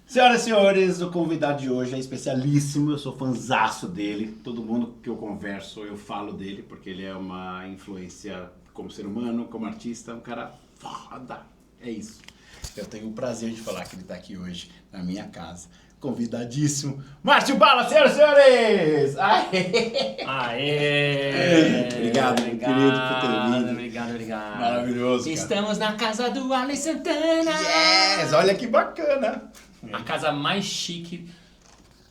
Senhoras e senhores, o convidado de hoje é especialíssimo, eu sou fanzaço dele. Todo mundo que eu converso, eu falo dele, porque ele é uma influência como ser humano, como artista, um cara foda. É isso. Eu tenho o prazer de falar que ele está aqui hoje, na minha casa. Convidadíssimo, Márcio Bala, senhoras e senhores! Aê! Aê! Obrigado, meu querido, por ter vindo. Obrigado. Maravilhoso, cara. Estamos na casa do Ale Santana. Yes! Olha que bacana! A casa mais chique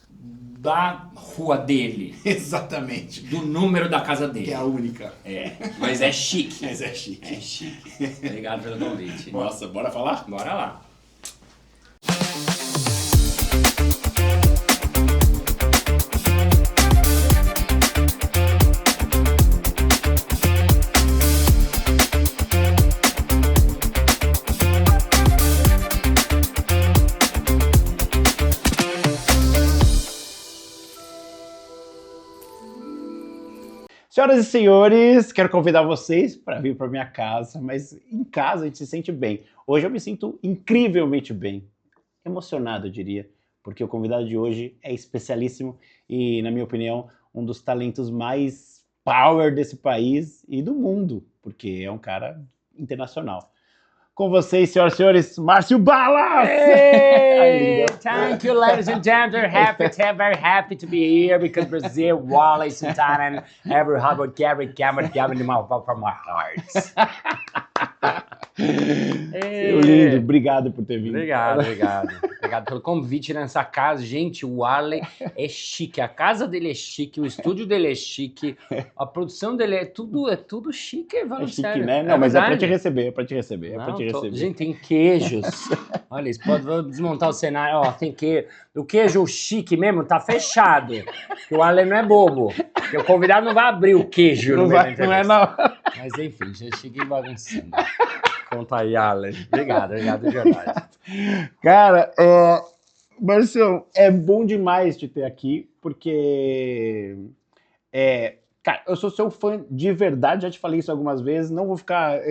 da rua dele. Exatamente. Do número da casa dele. Que é a única. É, mas é chique. Mas é chique. É chique. Obrigado pelo convite. Nossa, bora falar? Bora lá. Senhoras e senhores, quero convidar vocês para vir para minha casa, mas em casa a gente se sente bem. Hoje eu me sinto incrivelmente bem, emocionado eu diria, porque o convidado de hoje é especialíssimo e, na minha opinião, um dos talentos mais power desse país e do mundo, porque é um cara internacional. Com vocês, senhoras e senhores, Márcio Balas! Hey, thank you, ladies and gentlemen. Very happy to be here because Brazil, Wally, Santana, and every Harvard, Gary, Gavin, from my heart. Seu lindo, obrigado por ter vindo. Obrigado. Obrigado pelo convite nessa casa. Gente, o Arley é chique, a casa dele é chique, o estúdio dele é chique, a produção dele é tudo chique, É chique, né? Não, mas é pra te receber, Gente, tem queijos. Olha isso, vamos desmontar o cenário. Ó, tem queijo. O queijo chique mesmo tá fechado. O Arley não é bobo. Porque o convidado não vai abrir o queijo. Não é não. Mas enfim, já cheguei bagunçando. Conta aí, Alan. Obrigado de verdade. Cara, Marcião, é bom demais te ter aqui, porque, cara, eu sou seu fã de verdade, já te falei isso algumas vezes, não vou ficar,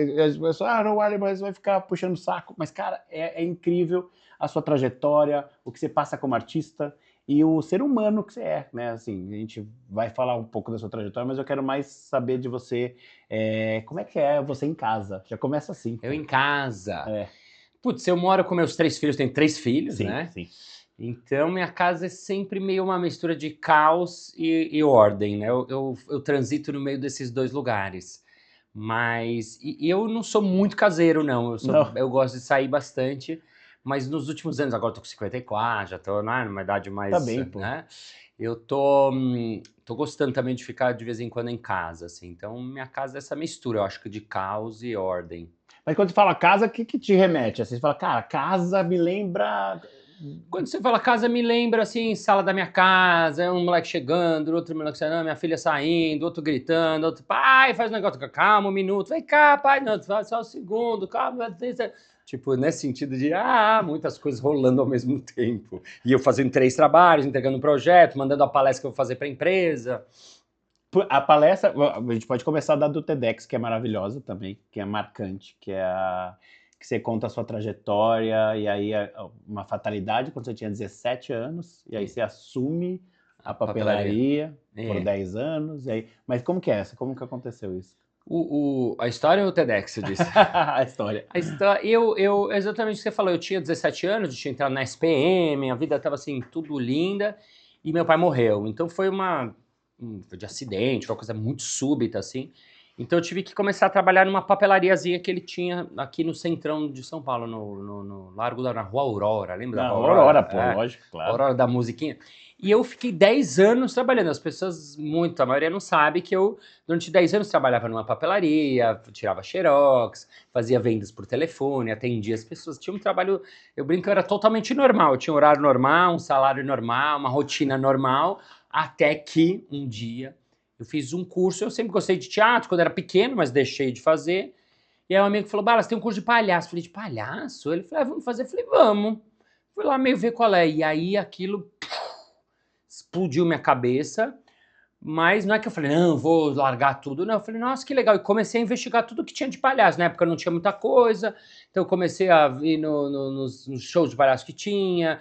não, Ale, mas vai ficar puxando o saco, mas, cara, é incrível a sua trajetória, o que você passa como artista e o ser humano que você é, né, assim, a gente vai falar um pouco da sua trajetória, mas eu quero mais saber de você, como é que é você em casa? Já começa assim. Eu em casa? É. Putz, eu moro com meus 3 filhos, tenho 3 filhos, Sim, né? sim. Então, minha casa é sempre meio uma mistura de caos e ordem, né? Eu transito no meio desses dois lugares. Mas eu não sou muito caseiro, não. Eu gosto de sair bastante. Mas nos últimos anos, agora eu tô com 54, já tô numa idade mais... Tá bem, pô. Né? Eu tô gostando também de ficar de vez em quando em casa, assim. Então, minha casa é essa mistura, eu acho que de caos e ordem. Mas quando você fala casa, o que te remete? Assim, você fala, cara, casa me lembra... Quando você fala casa, me lembra, assim, sala da minha casa, é um moleque chegando, outro moleque saindo, minha filha saindo, outro gritando, outro, pai, faz um negócio, calma, um minuto, vem cá, pai, não, só um segundo, calma, tipo, nesse sentido de, muitas coisas rolando ao mesmo tempo. E eu fazendo 3 trabalhos, entregando um projeto, mandando a palestra que eu vou fazer para a empresa. A palestra, a gente pode começar da do TEDx, que é maravilhosa também, que é marcante, que é que você conta a sua trajetória, e aí uma fatalidade quando você tinha 17 anos, e aí você assume a papelaria por 10 anos, e aí... Mas como que é essa? Como que aconteceu isso? A história ou o TEDx, você disse? A história. Exatamente o que você falou, eu tinha 17 anos, eu tinha entrado na SPM, a vida estava assim, tudo linda, e meu pai morreu. Então foi foi de acidente, uma coisa muito súbita, assim. Então eu tive que começar a trabalhar numa papelariazinha que ele tinha aqui no centrão de São Paulo, no Largo na Rua Aurora, lembra da Rua Aurora? Pô, lógico, claro. Aurora da musiquinha. E eu fiquei 10 anos trabalhando. As pessoas, a maioria não sabe que eu, durante 10 anos, trabalhava numa papelaria, tirava xerox, fazia vendas por telefone, atendia as pessoas. Tinha um trabalho, eu brinco, era totalmente normal. Eu tinha um horário normal, um salário normal, uma rotina normal, até que um dia eu fiz um curso. Eu sempre gostei de teatro quando era pequeno, mas deixei de fazer. E aí um amigo falou, Balas, tem um curso de palhaço. Eu falei, de palhaço? Ele falou, vamos fazer. Eu falei, vamos. Fui lá meio ver qual é. E aí aquilo explodiu minha cabeça. Mas não é que eu falei, não, vou largar tudo. Não, eu falei, nossa, que legal. E comecei a investigar tudo que tinha de palhaço. Na época não tinha muita coisa, então eu comecei a ir nos shows de palhaço que tinha,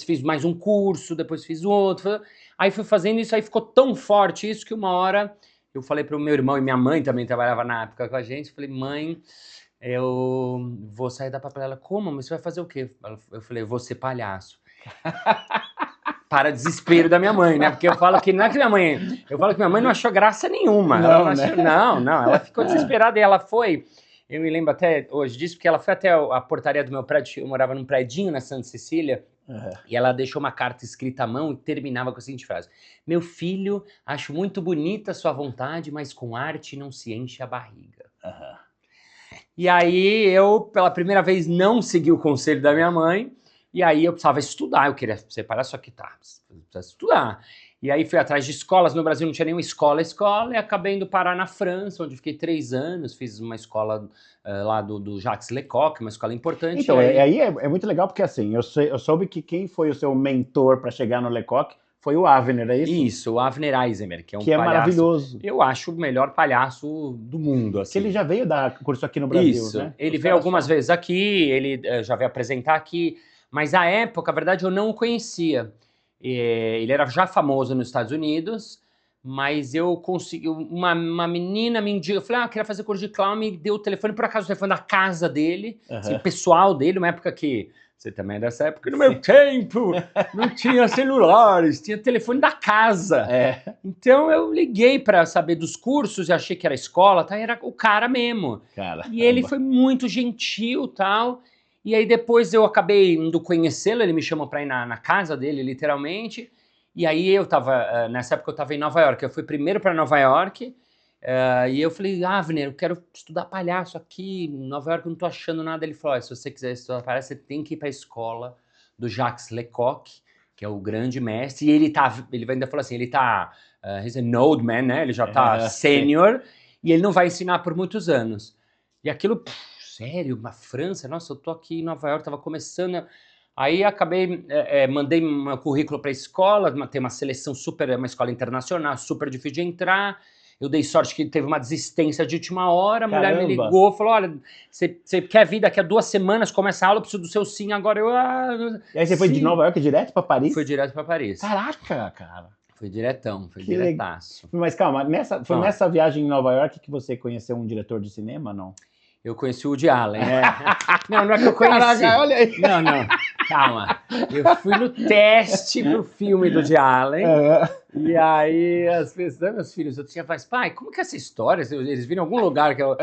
fiz mais um curso, depois fiz outro. Aí fui fazendo isso, aí ficou tão forte isso que uma hora eu falei para o meu irmão, e minha mãe também trabalhava na época com a gente, eu falei, mãe, eu vou sair da papelera. Como? Mas você vai fazer o quê? Eu falei, vou ser palhaço. Para desespero da minha mãe, né? Porque eu falo que não é que minha mãe... Eu falo que minha mãe não achou graça nenhuma. Não, Ela não né? achou, não. Ela ficou desesperada e ela foi... Eu me lembro até hoje disso, porque ela foi até a portaria do meu prédio. Eu morava num predinho na Santa Cecília. E ela deixou uma carta escrita à mão e terminava com a seguinte frase: meu filho, acho muito bonita a sua vontade, mas com arte não se enche a barriga. E aí eu, pela primeira vez, não segui o conselho da minha mãe. E aí eu precisava estudar, eu queria separar, só que precisa estudar. E aí fui atrás de escolas, no Brasil não tinha nenhuma escola, e acabei indo parar na França, onde fiquei 3 anos, fiz uma escola lá do Jacques Lecoq, uma escola importante. Então, aí é muito legal, porque assim, eu soube que quem foi o seu mentor para chegar no Lecoq foi o Avner, é isso? Isso, o Avner Eisenberg, que é um que é palhaço, maravilhoso. Eu acho o melhor palhaço do mundo, assim. Que ele já veio dar curso aqui no Brasil, Isso, né? Ele veio algumas vezes aqui, ele já veio apresentar aqui, mas à época, a verdade, eu não o conhecia. Ele era já famoso nos Estados Unidos, mas eu consegui, uma menina me indicou, eu falei, queria fazer curso de clown, me deu o telefone, por acaso o telefone da casa dele, assim, pessoal dele, uma época que, você também é dessa época, no meu tempo, não tinha celulares, tinha telefone da casa. Então eu liguei para saber dos cursos e achei que era escola, tá? Era o cara mesmo. E ele foi muito gentil, tal. E aí depois eu acabei indo conhecê-lo, ele me chamou para ir na casa dele, literalmente. E aí eu tava, nessa época eu tava em Nova York, eu fui primeiro para Nova York, e eu falei, Avner, eu quero estudar palhaço aqui, em Nova York eu não tô achando nada. Ele falou, se você quiser estudar palhaço, você tem que ir para a escola do Jacques Lecoq, que é o grande mestre, e ele ainda falou assim, ele tá, he's an old man, né, ele já tá sênior, e ele não vai ensinar por muitos anos. E aquilo, sério, na França, nossa, eu tô aqui em Nova York, tava começando... Aí acabei, mandei meu currículo para a escola, tem uma seleção super, uma escola internacional, super difícil de entrar. Eu dei sorte que teve uma desistência de última hora, a mulher me ligou, falou, olha, você quer vir daqui a 2 semanas, começa a aula, eu preciso do seu sim agora. E aí você foi de Nova York direto para Paris? Fui direto para Paris. Caraca, cara. Foi diretão, foi diretaço. Mas calma, foi nessa viagem em Nova York que você conheceu um diretor de cinema, não? Eu conheci o Woody Allen. Não é que eu conheci. Caraca, olha aí. Não, calma. Eu fui no teste pro filme do Woody Allen. E aí, as pessoas, meus filhos, eu tinha falado, pai, como que é essa história? Eles viram em algum lugar que eu...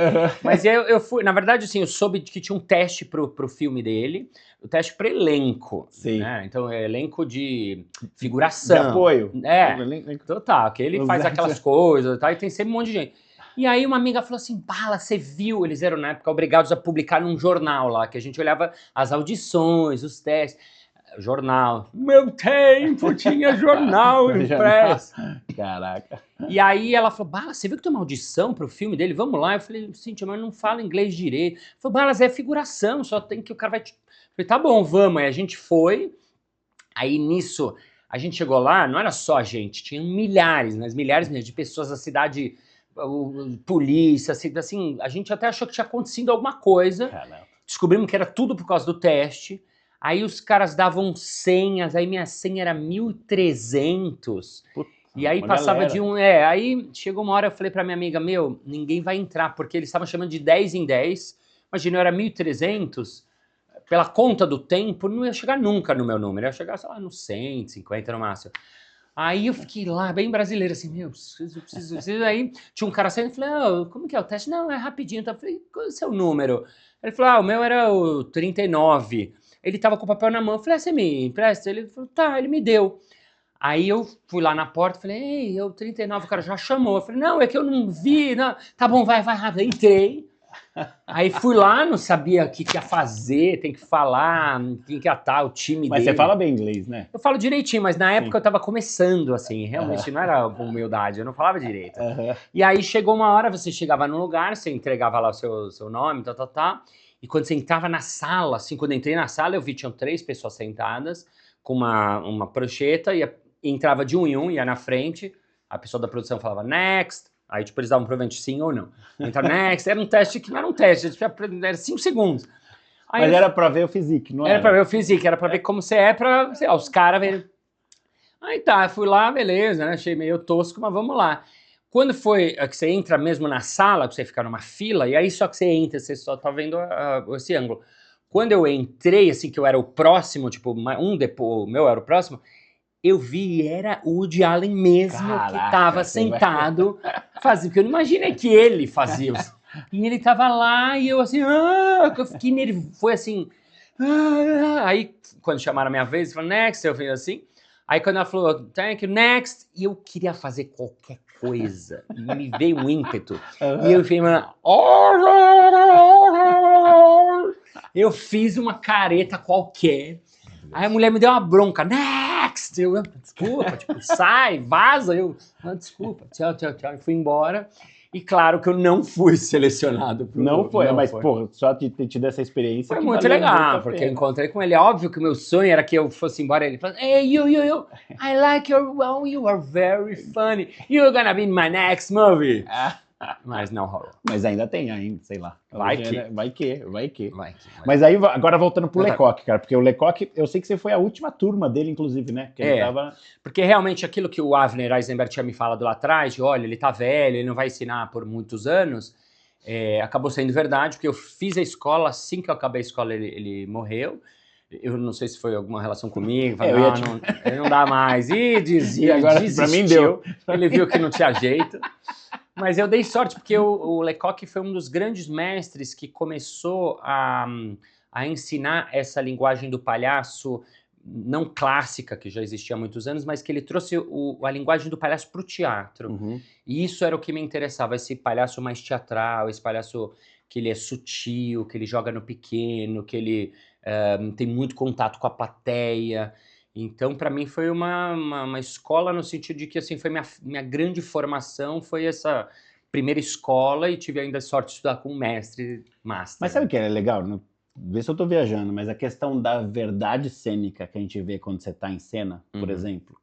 Mas eu fui, na verdade, assim, eu soube que tinha um teste pro filme dele, o teste para elenco. Sim. Né? Então, é elenco de figuração. De apoio. Total, que ele faz aquelas coisas e tal, e tem sempre um monte de gente. E aí uma amiga falou assim, Bala, você viu? Eles eram, na época, obrigados a publicar num jornal lá, que a gente olhava as audições, os testes. Jornal. Meu tempo tinha jornal impresso. Caraca. E aí ela falou, Bala, você viu que tem uma audição pro filme dele? Vamos lá. Eu falei, Cíntia, mas não fala inglês direito. Ela falou, Balas, é figuração, só tem que o cara vai... Eu falei, tá bom, vamos. Aí a gente foi. Aí nisso, a gente chegou lá, não era só a gente, tinha milhares, mas milhares mesmo de pessoas da cidade... polícia, assim, a gente até achou que tinha acontecido alguma coisa. Caramba. Descobrimos que era tudo por causa do teste. Aí os caras davam senhas, aí minha senha era 1.300. E aí passava galera. De um... aí chegou uma hora, eu falei pra minha amiga, ninguém vai entrar, porque eles estavam chamando de 10 em 10. Imagina, eu era 1.300, pela conta do tempo, não ia chegar nunca no meu número, ia chegar, sei lá, no 150 no máximo. Aí eu fiquei lá, bem brasileiro, assim, preciso. Aí tinha um cara saindo, eu falei, como que é o teste? Não, é rapidinho. Então eu falei, qual é o seu número? Ele falou, o meu era o 39. Ele tava com o papel na mão, eu falei, você me empresta? Ele falou, tá, ele me deu. Aí eu fui lá na porta, falei, ei, eu 39, o cara já chamou. Eu falei, não, é que eu não vi, não. Tá bom, vai rápido. Entrei. Aí fui lá, não sabia o que ia fazer, tem que falar, tem que atar o time mas dele. Mas você fala bem inglês, né? Eu falo direitinho, mas na época eu tava começando, assim, realmente não era humildade, eu não falava direito. E aí chegou uma hora, você chegava num lugar, você entregava lá o seu nome, e quando você entrava na sala, assim, quando eu entrei na sala, eu vi, tinham 3 pessoas sentadas, com uma prancheta, e entrava de um em um, ia na frente, a pessoa da produção falava next, aí tipo, eles davam provavelmente sim ou não. Então, next, era um teste que não era um teste, era 5 segundos. Aí Mas era pra ver o physique, não era? Era pra ver o físico, era pra ver como você é pra, sei lá, os caras verem. Aí tá, fui lá, beleza, né? Achei meio tosco, mas vamos lá. Quando foi que você entra mesmo na sala, que você fica numa fila, e aí só que você entra, você só tá vendo esse ângulo. Quando eu entrei, assim, que eu era o próximo, tipo, depois, o meu era o próximo, eu vi, era o Woody Allen mesmo que Caraca, tava você vai- sentado fazendo, porque eu não imaginei que ele fazia isso. E ele tava lá e eu assim, eu fiquei nervoso, foi assim, aí quando chamaram a minha vez, eu falei, next, eu fiz assim, aí quando ela falou, thank you, next, e eu queria fazer qualquer coisa, e me veio um ímpeto, e eu fiquei, eu fiz uma careta qualquer. Aí a mulher me deu uma bronca, next! Eu, desculpa, tipo, sai, vaza. Eu, desculpa, tchau, tchau, tchau. E fui embora. E claro que eu não fui selecionado pro... Não foi, mas, foi. pô, só de ter tido essa experiência Foi que muito valeu muito legal, a porque eu pena. encontrei com ele. É óbvio que o meu sonho era que eu fosse embora. Ele falou, hey, you, I like your, well, you are very funny. You're gonna be in my next movie. Mas não rolou. Mas ainda tem, ainda, sei lá. Vai Hoje que. era- Vai que. Vai que. Mas aí, agora voltando pro Tá. Lecoq, cara, porque o Lecoq, eu sei que você foi a última turma dele, inclusive, né? Que ele tava... Porque realmente aquilo que o Avner Eisenberg tinha me falado lá atrás, de olha, ele tá velho, ele não vai ensinar por muitos anos, acabou sendo verdade, porque eu fiz a escola, assim que eu acabei a escola ele morreu. Eu não sei se foi alguma relação comigo, falei, ele não dá mais, e E agora, desistiu, pra mim, deu. Ele viu que não tinha jeito. Mas eu dei sorte, porque o Lecoq foi um dos grandes mestres que começou a ensinar essa linguagem do palhaço não clássica, que já existia há muitos anos, mas que ele trouxe a linguagem do palhaço para o teatro. Uhum. E isso era o que me interessava, esse palhaço mais teatral, esse palhaço que ele é sutil, que ele joga no pequeno, que ele tem muito contato com a plateia. Então, para mim, foi uma escola no sentido de que, assim, foi minha grande formação, foi essa primeira escola, e tive ainda a sorte de estudar com um mestre master. Mas sabe o que é legal? Vê se eu tô viajando, mas a questão da verdade cênica que a gente vê quando você tá em cena, por exemplo,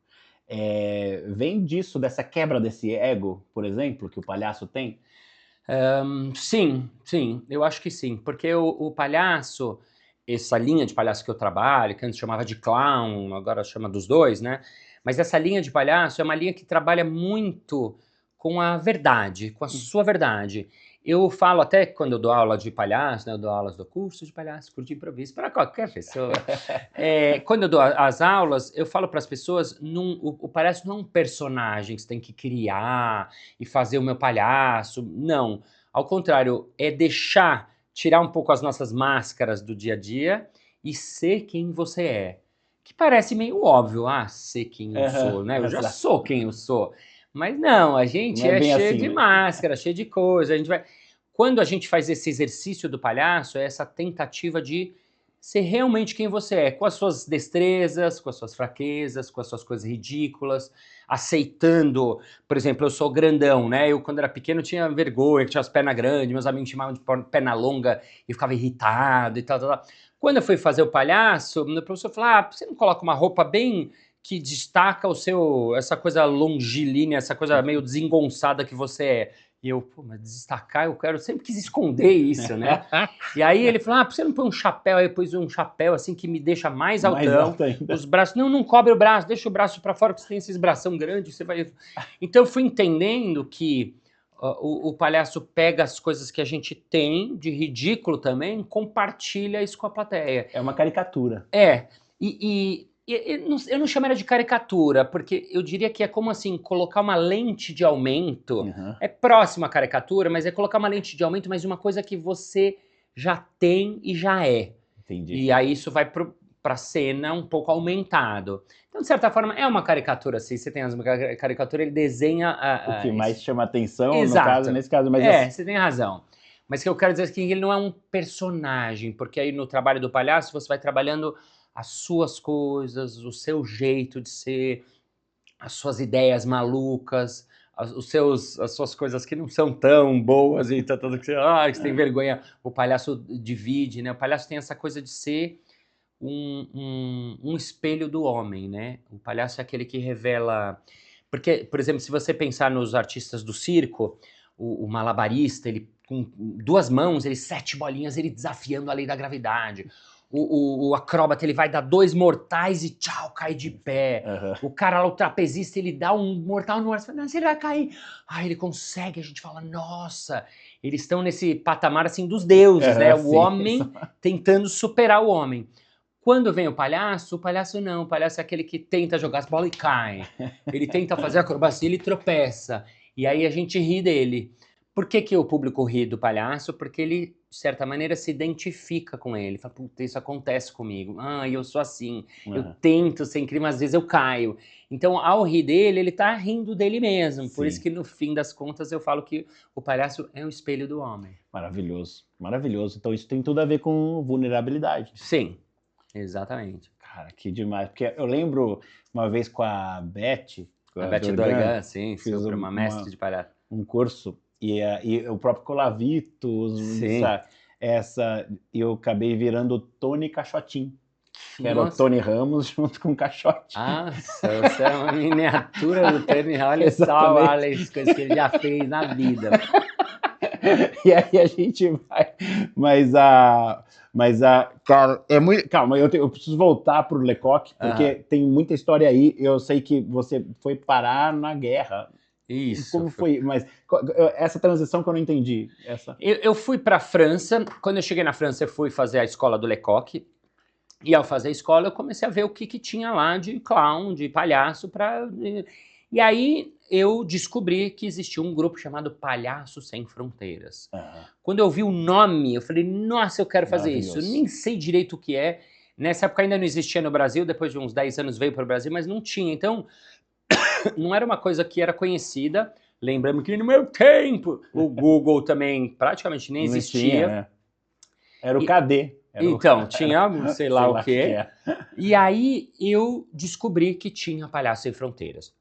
vem disso, dessa quebra desse ego, por exemplo, que o palhaço tem? Sim, eu acho que sim, porque o palhaço, essa linha de palhaço que eu trabalho, que antes chamava de clown, agora chama dos dois, né? Mas essa linha de palhaço é uma linha que trabalha muito com a verdade, com a sua verdade. Eu falo até quando eu dou aula de palhaço, né? Eu dou aulas do curso de palhaço, curso de improviso, para qualquer pessoa. Quando eu dou as aulas, eu falo para as pessoas, o palhaço não é um personagem que você tem que criar e fazer o meu palhaço, não. Ao contrário, é tirar um pouco as nossas máscaras do dia a dia e ser quem você é. Que parece meio óbvio, ser quem eu sou, né? Eu já sou quem eu sou. Mas não, a gente Não é bem cheio assim, de né? máscara, cheio de coisa. Quando a gente faz esse exercício do palhaço, é essa tentativa de ser realmente quem você é, com as suas destrezas, com as suas fraquezas, com as suas coisas ridículas, aceitando, por exemplo, eu sou grandão, né? Eu, quando era pequeno, tinha vergonha, tinha as pernas grandes, meus amigos chamavam de perna longa e eu ficava irritado e tal, tal, tal. Quando eu fui fazer o palhaço, o professor falou, você não coloca uma roupa bem que destaca essa coisa longilínea, essa coisa meio desengonçada que você é. E eu, mas destacar, eu sempre quis esconder isso, né? E aí ele falou, por que você não põe um chapéu? Aí eu pus um chapéu assim que me deixa mais altão. alto ainda. Os braços, não cobre o braço, deixa o braço para fora, porque você tem esses bração grandes, você vai... Então eu fui entendendo que o palhaço pega as coisas que a gente tem de ridículo também, compartilha isso com a plateia. É uma caricatura. Eu não chamaria de caricatura, porque eu diria que é como assim, colocar uma lente de aumento, é próximo à caricatura, mas é colocar uma lente de aumento, mas uma coisa que você já tem e já é. Entendi. E aí isso vai pra cena um pouco aumentado. Então, de certa forma, é uma caricatura, assim, você tem uma caricatura, ele desenha... o que mais chama atenção, Exato. no caso, nesse caso. Mas você tem razão. Mas o que eu quero dizer é que ele não é um personagem, porque aí no trabalho do palhaço você vai trabalhando as suas coisas, o seu jeito de ser, as suas ideias malucas, as suas coisas que não são tão boas e tá tudo que você tem vergonha. O palhaço divide, né? O palhaço tem essa coisa de ser um espelho do homem, né? O palhaço é aquele que revela... Porque, por exemplo, se você pensar nos artistas do circo, o malabarista, ele com 2 mãos, ele 7 bolinhas, ele desafiando a lei da gravidade. O acróbata, ele vai dar 2 mortais e tchau, cai de pé. O cara lá, o trapezista, ele dá um mortal no ar, você fala, não, ele vai cair. Aí ele consegue, a gente fala, nossa, eles estão nesse patamar, assim, dos deuses, né? O homem tentando superar o homem. Quando vem o palhaço não. O palhaço é aquele que tenta jogar as bolas e cai. Ele tenta fazer acrobacia, ele tropeça. E aí a gente ri dele. Por que que o público ri do palhaço? Porque ele, de certa maneira, se identifica com ele. Fala, puta, isso acontece comigo. Ah, eu sou assim. Eu tento ser incrível, mas às vezes eu caio. Então, ao rir dele, ele tá rindo dele mesmo. Por isso que, no fim das contas, eu falo que o palhaço é um espelho do homem. Maravilhoso, maravilhoso. Então isso tem tudo a ver com vulnerabilidade. Sim, exatamente. Cara, que demais. Porque eu lembro uma vez com a Beth... A Beth Dorgan, sim, super, uma mestre de palhaço. Um curso, e o próprio Colavitos, eu acabei virando Tony Caixotinho. Que era o Tony Ramos junto com o Caixote. Nossa, você é uma miniatura do Tony. Olha só as coisas que ele já fez na vida. E aí a gente vai... Cara, é muito... Calma, eu preciso voltar pro Lecoq, porque tem muita história aí. Eu sei que você foi parar na guerra. Isso. Como foi? Mas essa transição que eu não entendi. Eu fui para a França. Quando eu cheguei na França, eu fui fazer a escola do Lecoq. E ao fazer a escola, eu comecei a ver o que tinha lá de clown, de palhaço. E aí eu descobri que existia um grupo chamado Palhaços Sem Fronteiras. Quando eu vi o nome, eu falei, nossa, eu quero fazer isso. Eu nem sei direito o que é. Nessa época ainda não existia no Brasil, depois de uns 10 anos veio para o Brasil, mas não tinha. Então, não era uma coisa que era conhecida. Lembrando que no meu tempo, o Google também praticamente nem existia. Né? Era o KD. Então, tinha sei lá o quê. E aí eu descobri que tinha Palhaços Sem Fronteiras.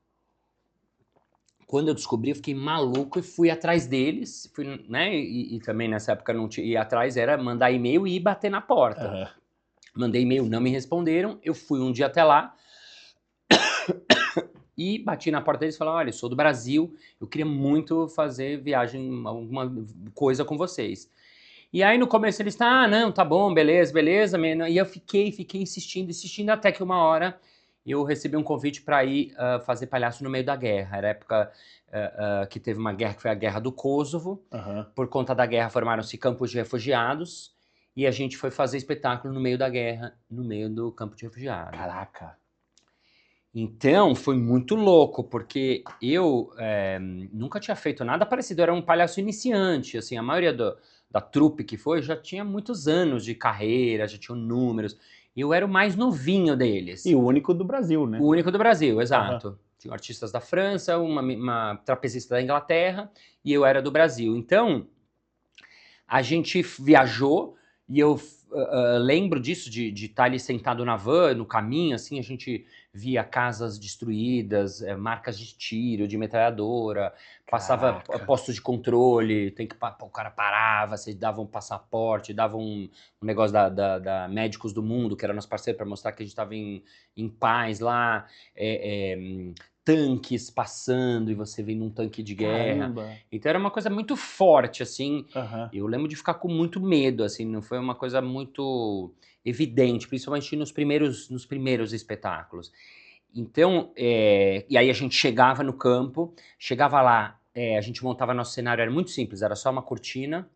Quando eu descobri, eu fiquei maluco e fui atrás deles. Né? E também nessa época não tinha. Ir atrás era mandar e-mail e ir bater na porta. Mandei e-mail, não me responderam. Eu fui um dia até lá e bati na porta deles e falei, olha, eu sou do Brasil, eu queria muito fazer viagem, alguma coisa com vocês. E aí no começo eles, não, tá bom, beleza. E eu fiquei insistindo, até que uma hora eu recebi um convite para ir fazer palhaço no meio da guerra. Era a época que teve uma guerra, que foi a Guerra do Kosovo. Por conta da guerra formaram-se campos de refugiados e a gente foi fazer espetáculo no meio da guerra, no meio do campo de refugiados. Caraca! Então, foi muito louco, porque eu nunca tinha feito nada parecido, era um palhaço iniciante, assim, a maioria da trupe que foi já tinha muitos anos de carreira, já tinham números, eu era o mais novinho deles. E o único do Brasil, né? O único do Brasil, exato. Tinha artistas da França, uma trapezista da Inglaterra, e eu era do Brasil. Então, a gente viajou, e eu lembro disso, de estar ali sentado na van, no caminho, assim, a gente via casas destruídas, marcas de tiro, de metralhadora, passava postos de controle, o cara parava, você dava um passaporte, dava um negócio da Médicos do Mundo, que era nosso parceiro, para mostrar que a gente estava em paz lá, tanques passando e você vendo um tanque de guerra. Caramba. Então era uma coisa muito forte, assim. Eu lembro de ficar com muito medo, assim, não foi uma coisa muito evidente, principalmente nos primeiros espetáculos. Então, e aí a gente chegava no campo, chegava lá, a gente montava nosso cenário, era muito simples, era só uma cortina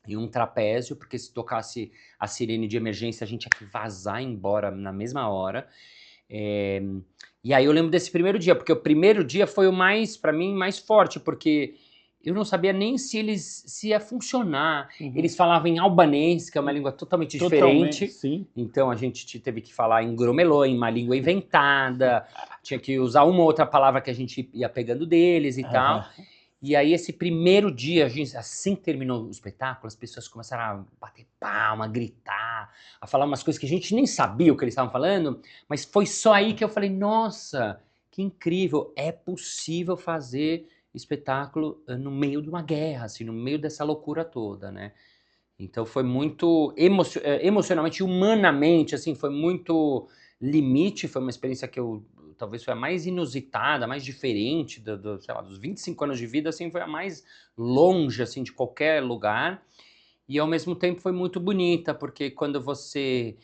e um trapézio, porque se tocasse a sirene de emergência, a gente tinha que vazar embora na mesma hora. E aí eu lembro desse primeiro dia, porque o primeiro dia foi o mais, pra mim, mais forte, porque eu não sabia nem se ia funcionar. Eles falavam em albanês, que é uma língua totalmente diferente. Sim. Então a gente teve que falar em gromelô, em uma língua inventada. Tinha que usar uma ou outra palavra que a gente ia pegando deles e tal. E aí esse primeiro dia, assim que terminou o espetáculo, as pessoas começaram a bater palma, a gritar, a falar umas coisas que a gente nem sabia o que eles estavam falando, mas foi só aí que eu falei, nossa, que incrível, é possível fazer espetáculo no meio de uma guerra, assim, no meio dessa loucura toda, né? Então foi muito emocionalmente, humanamente, assim, foi muito limite, foi uma experiência que eu talvez foi a mais inusitada, a mais diferente sei lá, dos 25 anos de vida, assim, foi a mais longe, assim, de qualquer lugar. E ao mesmo tempo foi muito bonita, porque quando você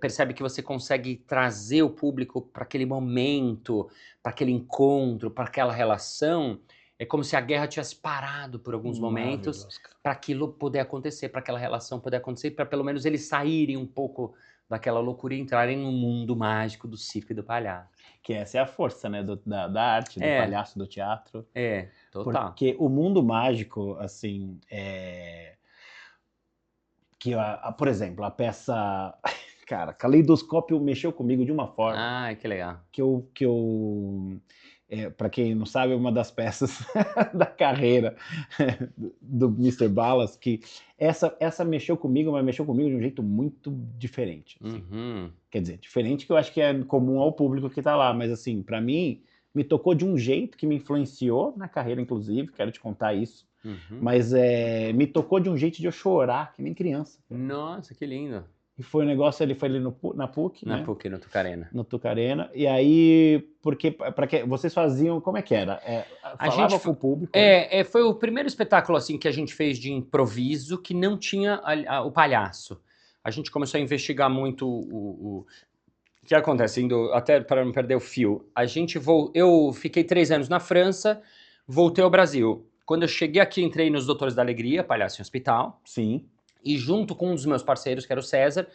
percebe que você consegue trazer o público para aquele momento, para aquele encontro, para aquela relação, é como se a guerra tivesse parado por alguns momentos Maravilhoso, cara. para aquilo poder acontecer, para aquela relação poder acontecer, para pelo menos eles saírem um pouco daquela loucura e entrarem no mundo mágico do circo e do palhaço. Que essa é a força, né, da arte, do É, palhaço, do teatro. total. Porque o mundo mágico, assim, que, por exemplo, a peça... Cara, Caleidoscópio mexeu comigo de uma forma Ai, que legal. para quem não sabe, é uma das peças da carreira do Mr. Ballas, que essa mexeu comigo, mas mexeu comigo de um jeito muito diferente. Assim. Uhum. Quer dizer, diferente que eu acho que é comum ao público que tá lá, mas assim, para mim, me tocou de um jeito que me influenciou na carreira, inclusive, quero te contar isso, mas me tocou de um jeito de eu chorar, que nem criança. Nossa, que lindo. E foi um negócio, ele foi ali na PUC, Na né? PUC, no Tucarena. No Tucarena. E aí, porque vocês faziam, como é que era? Falava com o público? Foi o primeiro espetáculo assim que a gente fez de improviso que não tinha o palhaço. A gente começou a investigar muito o que acontece, até para não perder o fio. Eu fiquei 3 anos na França, voltei ao Brasil. Quando eu cheguei aqui, entrei nos Doutores da Alegria, Palhaço em Hospital. Sim. E junto com um dos meus parceiros, que era o César,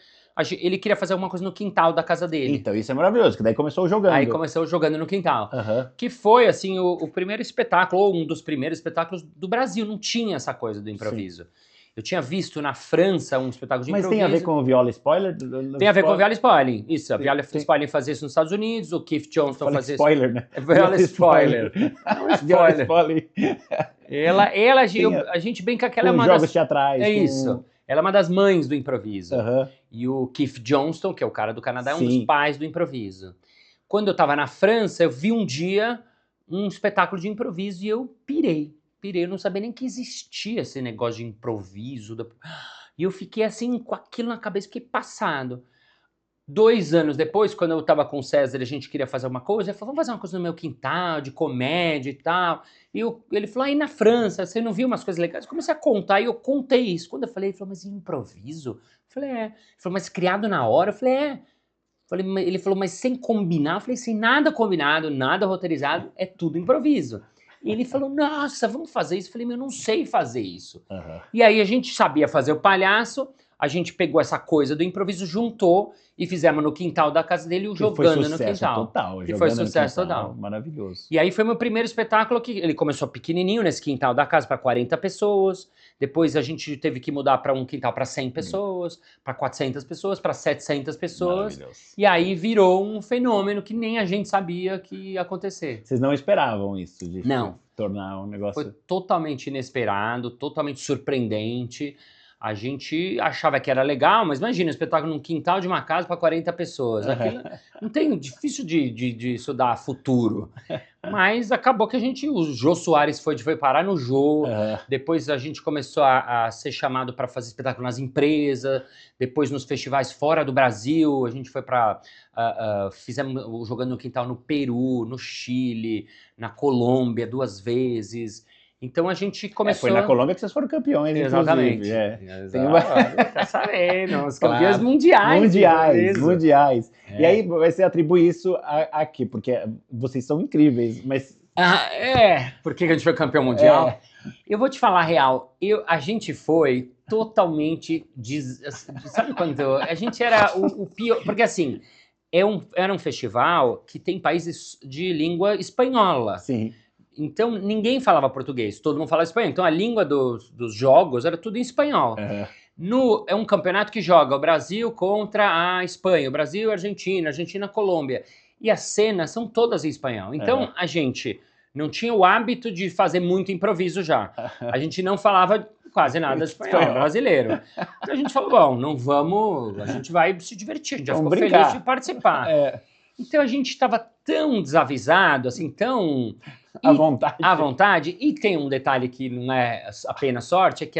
ele queria fazer alguma coisa no quintal da casa dele. Então, isso é maravilhoso, que daí começou jogando. Aí começou jogando no quintal. Uhum. Que foi, assim, o primeiro espetáculo, ou um dos primeiros espetáculos do Brasil. Não tinha essa coisa do improviso. Sim. Eu tinha visto na França um espetáculo de improviso. Mas tem a ver com o Viola Spoiler? Tem a ver com o Viola Spoiler. Isso, a Viola Spoiler fazia isso nos Estados Unidos, o Keith Johnston fazia isso... Spoiler, né? Viola Spoiler. Viola Spoiler. A gente brinca que ela é uma das... jogos teatrais. É isso. Ela é uma das mães do improviso. Uhum. E o Keith Johnston, que é o cara do Canadá, é um Sim. dos pais do improviso. Quando eu estava na França, eu vi um dia um espetáculo de improviso e eu pirei. Eu não sabia nem que existia esse negócio de improviso. E eu fiquei assim, com aquilo na cabeça, fiquei passado. 2 anos depois, quando eu estava com o César e a gente queria fazer uma coisa, ele falou, vamos fazer uma coisa no meu quintal, de comédia e tal. E ele falou, aí na França, você não viu umas coisas legais? Eu comecei a contar e eu contei isso. Quando eu falei, ele falou, mas improviso? Eu falei, é. Ele falou, mas criado na hora? Eu falei, é. Ele falou, mas sem combinar? Eu falei, sem nada combinado, nada roteirizado, é tudo improviso. E ele falou, nossa, vamos fazer isso. Eu falei, eu não sei fazer isso. Uhum. E aí a gente sabia fazer o palhaço, a gente pegou essa coisa do improviso, juntou e fizemos no quintal da casa dele, jogando no quintal. Total, e foi sucesso total. Maravilhoso. E aí foi meu primeiro espetáculo, que ele começou pequenininho nesse quintal da casa para 40 pessoas, depois a gente teve que mudar para um quintal para 100 pessoas, para 400 pessoas, para 700 pessoas, e aí virou um fenômeno que nem a gente sabia que ia acontecer. Vocês não esperavam isso? De não. Tornar um negócio... Foi totalmente inesperado, totalmente surpreendente. A gente achava que era legal, mas imagina, um espetáculo num quintal de uma casa para 40 pessoas. Aquilo não tem, difícil de estudar futuro. Mas acabou que o Jô Soares foi parar no Jô, depois a gente começou a ser chamado para fazer espetáculo nas empresas, depois nos festivais fora do Brasil, a gente foi fizemos jogando no quintal no Peru, no Chile, na Colômbia 2 vezes. Então a gente começou... foi na Colômbia que vocês foram campeões, exatamente. Tá sabendo, os campeões mundiais. Mundiais. E aí você atribui isso aqui, porque vocês são incríveis, mas... Por que a gente foi campeão mundial? Eu vou te falar a real, a gente foi totalmente... Sabe quando... A gente era o pior... Porque assim, era um festival que tem países de língua espanhola. Sim. Então, ninguém falava português, todo mundo falava espanhol. Então, a língua dos jogos era tudo em espanhol. É um campeonato que joga o Brasil contra a Espanha, o Brasil, a Argentina, Colômbia. E as cenas são todas em espanhol. Então, a gente não tinha o hábito de fazer muito improviso já. A gente não falava quase nada de espanhol brasileiro. Então, a gente falou, bom, a gente vai se divertir, a gente já ficou feliz de participar. Então, a gente estava tão desavisado, assim, tão... À vontade. À vontade. E tem um detalhe que não é apenas sorte, é que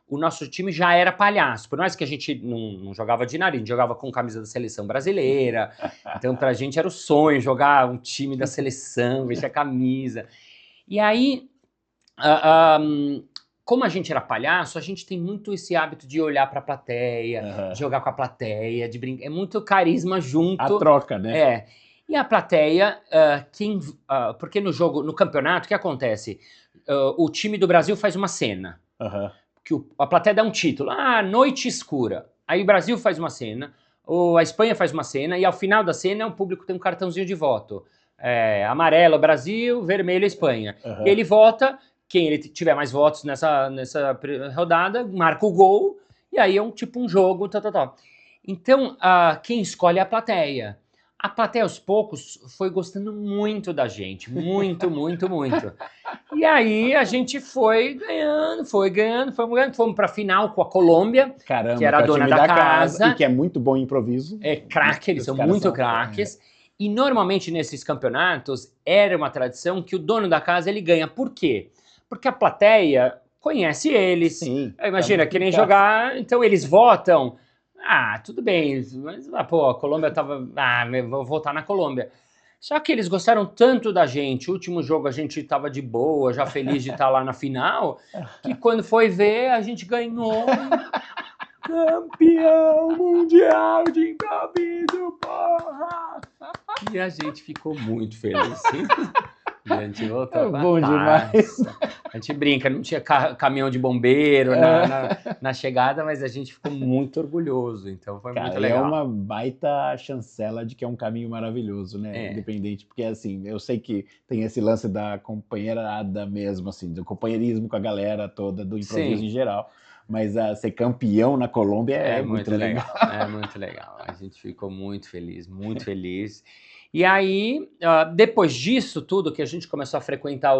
o nosso time já era palhaço. Por mais que a gente não jogava de nariz, a gente jogava com camisa da seleção brasileira. Então, pra gente era o sonho jogar um time da seleção, vestir a camisa. E aí, como a gente era palhaço, a gente tem muito esse hábito de olhar pra plateia, de jogar com a plateia, de brincar. É muito carisma junto. A troca, né? É. E a plateia, porque no jogo, no campeonato, o que acontece? O time do Brasil faz uma cena. Que a plateia dá um título, Noite Escura. Aí o Brasil faz uma cena, ou a Espanha faz uma cena, e ao final da cena o público tem um cartãozinho de voto. Amarelo Brasil, vermelho Espanha. E ele vota, quem ele tiver mais votos nessa rodada, marca o gol, e aí é tipo um jogo, tal. Então, quem escolhe é a plateia. A plateia, aos poucos, foi gostando muito da gente. Muito, muito, muito. E aí a gente foi ganhando. Fomos pra final com a Colômbia, Caramba, que era a dona da casa. E que é muito bom em improviso. É craque, eles são muito craques. E normalmente nesses campeonatos era uma tradição que o dono da casa ele ganha. Por quê? Porque a plateia conhece eles. Sim. Imagina, querem jogar, então eles votam. Tudo bem, mas a Colômbia tava. Vou votar na Colômbia. Só que eles gostaram tanto da gente, o último jogo a gente tava de boa, já feliz de estar lá na final, que quando foi ver, a gente ganhou campeão mundial de improviso, porra! E a gente ficou muito feliz. E a gente voltou pra bom demais. A gente brinca, não tinha caminhão de bombeiro na chegada, mas a gente ficou muito orgulhoso, então foi muito legal. É uma baita chancela de que é um caminho maravilhoso, né? Independente, porque assim, eu sei que tem esse lance da companheirada mesmo, assim, do companheirismo com a galera toda, do improviso em geral. Mas ser campeão na Colômbia é muito legal. É muito legal. A gente ficou muito feliz, muito feliz. E aí, depois disso tudo, que a gente começou a frequentar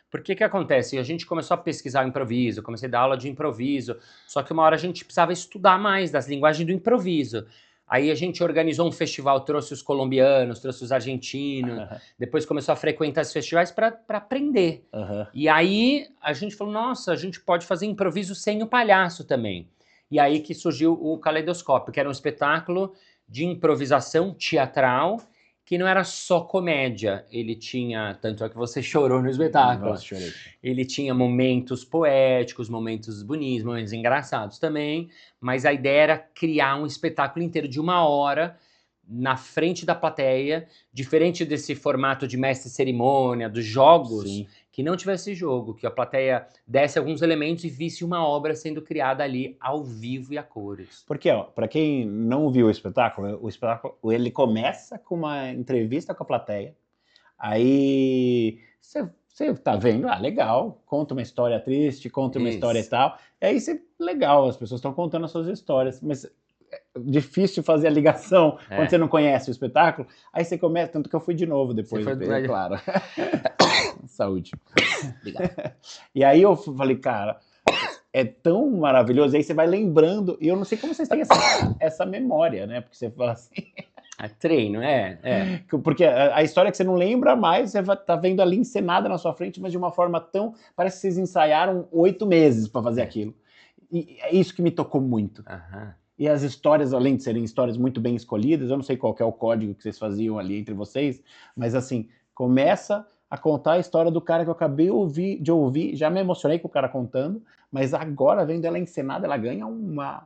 Porque que acontece? A gente começou a pesquisar o improviso, comecei a dar aula de improviso, só que uma hora a gente precisava estudar mais das linguagens do improviso. Aí a gente organizou um festival, trouxe os colombianos, trouxe os argentinos, depois começou a frequentar esses festivais para aprender. E aí a gente falou, nossa, a gente pode fazer improviso sem o palhaço também. E aí que surgiu o Caleidoscópio, que era um espetáculo de improvisação teatral, que não era só comédia, ele tinha, tanto é que você chorou no espetáculo. Nossa, chorei. Ele tinha momentos poéticos, momentos bonitos, momentos engraçados também, mas a ideia era criar um espetáculo inteiro de 1 hora na frente da plateia, diferente desse formato de mestre-cerimônia, dos jogos, Sim. Que não tivesse jogo, que a plateia desse alguns elementos e visse uma obra sendo criada ali ao vivo e a cores. Porque, para quem não viu o espetáculo ele começa com uma entrevista com a plateia, aí você tá vendo, legal, conta uma história triste, conta uma história e tal, e aí legal, as pessoas estão contando as suas histórias, mas é difícil fazer a ligação quando você não conhece o espetáculo, aí você começa, tanto que eu fui de novo depois, claro. Saúde. Obrigado. E aí eu falei, cara, é tão maravilhoso, e aí você vai lembrando, e eu não sei como vocês têm essa memória, né, porque você fala assim... treino, Porque a história que você não lembra mais, você tá vendo ali encenada na sua frente, mas de uma forma tão... Parece que vocês ensaiaram 8 meses para fazer aquilo. E é isso que me tocou muito. E as histórias, além de serem histórias muito bem escolhidas, eu não sei qual que é o código que vocês faziam ali entre vocês, mas assim, começa a contar a história do cara que eu acabei de ouvir, já me emocionei com o cara contando, mas agora, vendo ela encenada, ela ganha uma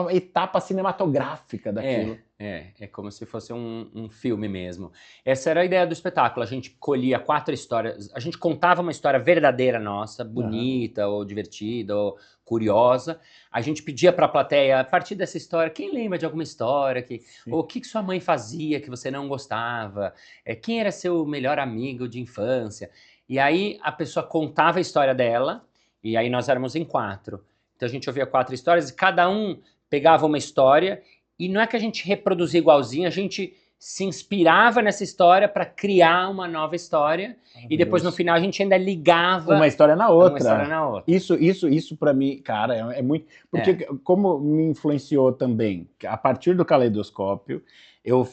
etapa cinematográfica daquilo. É como se fosse um filme mesmo. Essa era a ideia do espetáculo, a gente colhia 4 histórias, a gente contava uma história verdadeira nossa, bonita, ou divertida, ou curiosa, a gente pedia para a plateia, a partir dessa história, quem lembra de alguma história, ou o que sua mãe fazia que você não gostava, quem era seu melhor amigo de infância, e aí a pessoa contava a história dela, e aí nós éramos em 4. Então a gente ouvia 4 histórias e cada um pegava uma história e não é que a gente reproduzia igualzinho, a gente se inspirava nessa história para criar uma nova história e depois no final a gente ainda ligava uma história na outra. Uma história na outra. Isso para mim, cara, é muito... Porque como me influenciou também, a partir do Caleidoscópio, eu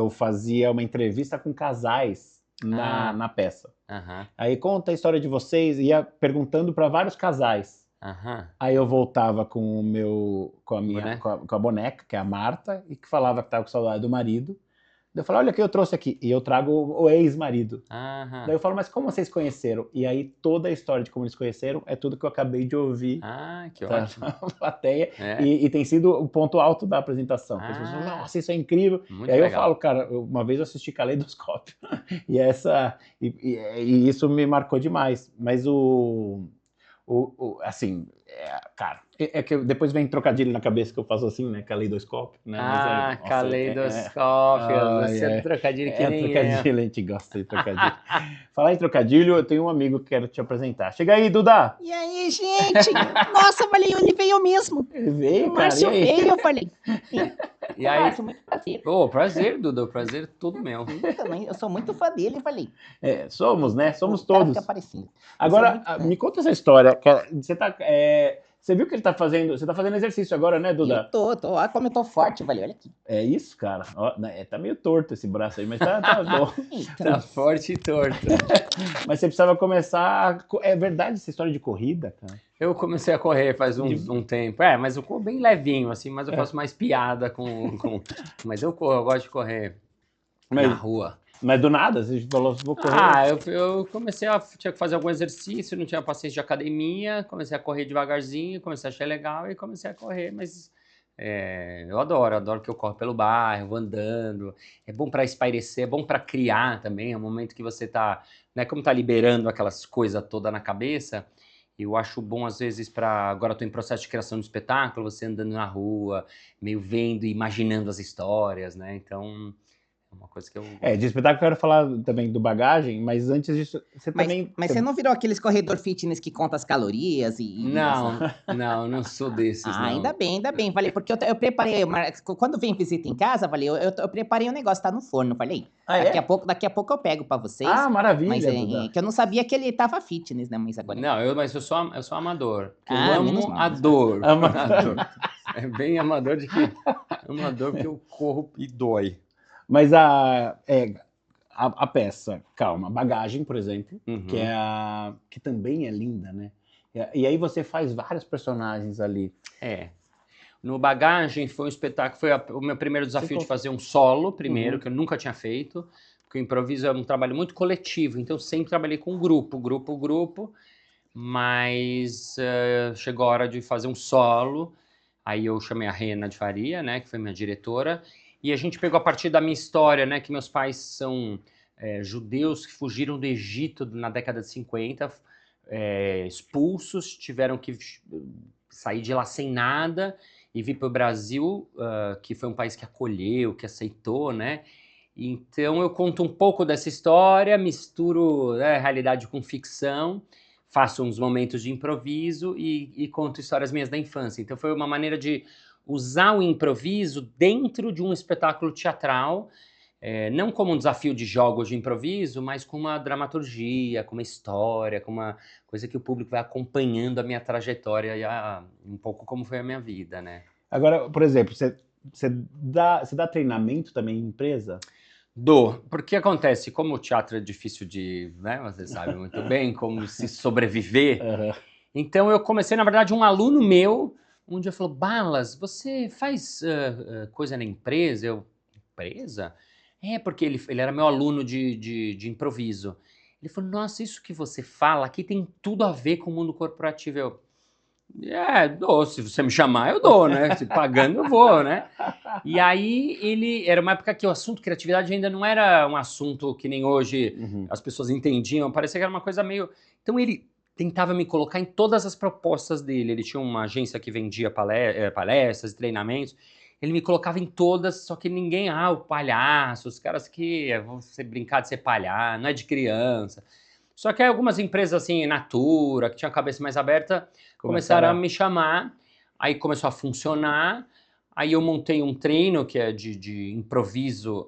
fazia uma entrevista com casais na peça. Aham, Aí conta a história de vocês, ia perguntando para vários casais. aham. Aí eu voltava com a minha, Boneca? com a boneca, que é a Marta, e que falava que estava com saudade do marido. Daí eu falava, olha o que eu trouxe aqui. E eu trago o ex-marido. Daí Aham. eu falo, mas como vocês conheceram? E aí toda a história de como eles conheceram é tudo que eu acabei de ouvir Ah, que da ótimo. plateia. É. E tem sido o ponto alto da apresentação. As pessoas falam, Ah, nossa, isso é incrível. muito E aí eu legal. falo, cara, uma vez eu assisti Caleidoscópio. E isso me marcou demais. Mas assim, cara, que depois vem trocadilho na cabeça que eu faço assim, né? Caleidoscópio, né? Mas Ah, nossa, caleidoscópios. Você é trocadilho que nem eu. trocadilho, a gente gosta de trocadilho. Falar em trocadilho, eu tenho um amigo que quero te apresentar. Chega aí, Duda! E aí, gente? Nossa, falei, ele veio mesmo. Ele veio, O cara, e Márcio aí? veio, eu falei. E aí? Márcio, muito prazer. Ô, prazer, Duda. O prazer é todo meu. Também, eu sou muito fã dele, eu falei. Somos, né? Somos O cara todos. fica aparecendo. Agora, Eu sou muito fã. me conta essa história. Você viu que ele tá fazendo. Você tá fazendo exercício agora, né, Duda? Eu tô. Olha como eu tô forte, valeu. Olha aqui. É isso, cara. Ó, né, tá meio torto esse braço aí, mas tá bom. Tá forte e torto. Mas você precisava começar. É verdade essa história de corrida, cara? Eu comecei a correr faz um tempo. Mas eu corro bem levinho, assim, mas eu faço mais piada com... Mas eu corro, eu gosto de correr na rua. Mas do nada, você falou, vou correr. Eu comecei tinha que fazer algum exercício, não tinha paciência de academia, comecei a correr devagarzinho, comecei a achar legal e comecei a correr, mas eu adoro que eu corro pelo bairro, vou andando, é bom para espairecer, é bom para criar também, é um momento que você tá, né, como tá liberando aquelas coisas toda na cabeça, eu acho bom às vezes agora eu tô em processo de criação de espetáculo, você andando na rua, meio vendo e imaginando as histórias, né, então... É uma coisa que eu... De espetáculo eu quero falar também do bagagem, mas antes disso, você Mas, também... mas você não virou aqueles corredor fitness que conta as calorias Não sou desses, não. Ainda bem, falei, porque eu preparei, quando vem visita em casa, falei, eu preparei um negócio, tá no forno, falei, Ah, daqui a pouco eu pego pra vocês. maravilha, Mas Duda. que eu não sabia que ele tava fitness, né, mas agora... Não, mas eu sou amador. Eu menos amo mal, a menos dor. Amador. É bem amador amador porque eu corro e dói. Mas a peça, calma, Bagagem, por exemplo, Uhum. que também é linda, né? E aí você faz vários personagens ali. No Bagagem foi um espetáculo, foi o meu primeiro desafio de fazer um solo primeiro, que eu nunca tinha feito, porque o improviso é um trabalho muito coletivo, então eu sempre trabalhei com grupo, mas chegou a hora de fazer um solo, aí eu chamei a Rena de Faria, né, que foi minha diretora, e a gente pegou a partir da minha história, né, que meus pais são judeus que fugiram do Egito na década de 50, expulsos, tiveram que sair de lá sem nada e vir para o Brasil, que foi um país que acolheu, que aceitou, né? Então eu conto um pouco dessa história, misturo realidade com ficção, faço uns momentos de improviso e conto histórias minhas da infância. Então foi uma maneira de usar o improviso dentro de um espetáculo teatral, não como um desafio de jogos de improviso, mas com uma dramaturgia, com uma história, com uma coisa que o público vai acompanhando a minha trajetória e um pouco como foi a minha vida, né? Agora, por exemplo, você dá treinamento também em empresa? Dou, porque acontece, como o teatro é difícil de, né, você sabe muito bem como se sobreviver, então eu comecei, na verdade, um aluno meu, um dia falou, Balas, você faz coisa na empresa? Empresa? Porque ele era meu aluno de improviso. Ele falou, nossa, isso que você fala aqui tem tudo a ver com o mundo corporativo. Dou, se você me chamar, eu dou, né? Se pagando, eu vou, né? E aí, era uma época que o assunto criatividade ainda não era um assunto que nem hoje as pessoas entendiam, parecia que era uma coisa meio... Então ele tentava me colocar em todas as propostas dele, ele tinha uma agência que vendia palestras e treinamentos, ele me colocava em todas, só que ninguém, o palhaço, os caras que vão brincar de ser palhaço, não é de criança. Só que aí algumas empresas assim, Natura, que tinham a cabeça mais aberta, começaram a me chamar, aí começou a funcionar, aí eu montei um treino que é de improviso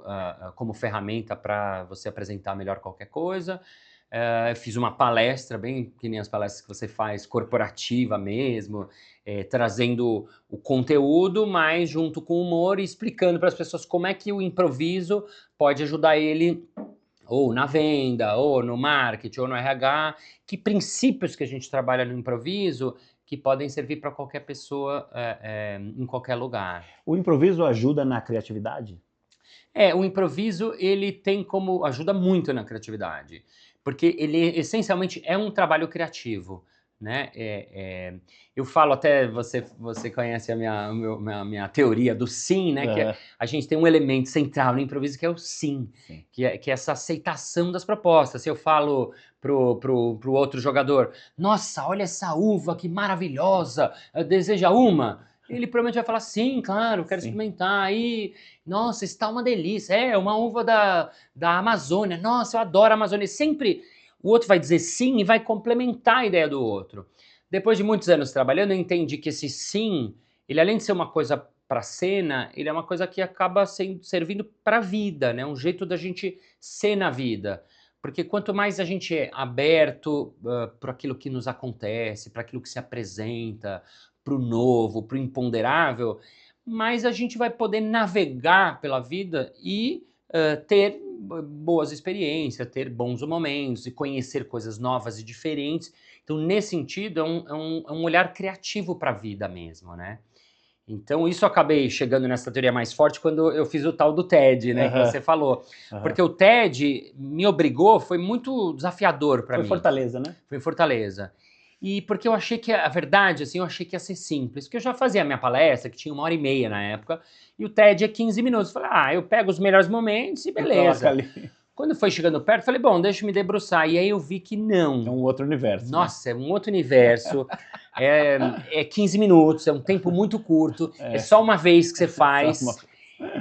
como ferramenta para você apresentar melhor qualquer coisa, fiz uma palestra, bem que nem as palestras que você faz, corporativa mesmo, trazendo o conteúdo, mas junto com o humor e explicando para as pessoas como é que o improviso pode ajudar ele ou na venda, ou no marketing, ou no RH, que princípios que a gente trabalha no improviso que podem servir para qualquer pessoa em qualquer lugar. O improviso ajuda na criatividade? O improviso, ele tem como... ajuda muito na criatividade, porque ele essencialmente é um trabalho criativo, né? Eu falo até, você conhece a minha teoria do sim, né? Que a gente tem um elemento central no improviso que é o sim. Que é essa aceitação das propostas. Se eu falo pro outro jogador, nossa, olha essa uva que maravilhosa, deseja uma? Ele provavelmente vai falar, sim, claro, quero experimentar. Aí, nossa, está uma delícia. É uma uva da Amazônia. Nossa, eu adoro a Amazônia. Sempre o outro vai dizer sim e vai complementar a ideia do outro. Depois de muitos anos trabalhando, eu entendi que esse sim, ele além de ser uma coisa para cena, ele é uma coisa que acaba servindo para a vida, né? Um jeito da gente ser na vida. Porque quanto mais a gente é aberto para aquilo que nos acontece, para aquilo que se apresenta, para o novo, para o imponderável, mais a gente vai poder navegar pela vida e ter boas experiências, ter bons momentos e conhecer coisas novas e diferentes. Então, nesse sentido, é um olhar criativo para a vida mesmo, né? Então, isso eu acabei chegando nessa teoria mais forte quando eu fiz o tal do TED, né, que você falou. Porque o TED me obrigou, foi muito desafiador para mim. Foi Fortaleza, né? Foi em Fortaleza. E porque eu achei que, a verdade, assim, eu achei que ia ser simples. Porque eu já fazia a minha palestra, que tinha 1h30 na época, e o TED é 15 minutos. Eu falei, eu pego os melhores momentos e beleza. Quando foi chegando perto, eu falei, bom, deixa eu me debruçar. E aí eu vi que não. É um outro universo. Nossa, né? É um outro universo. É 15 minutos, é um tempo muito curto. É só uma vez que você faz.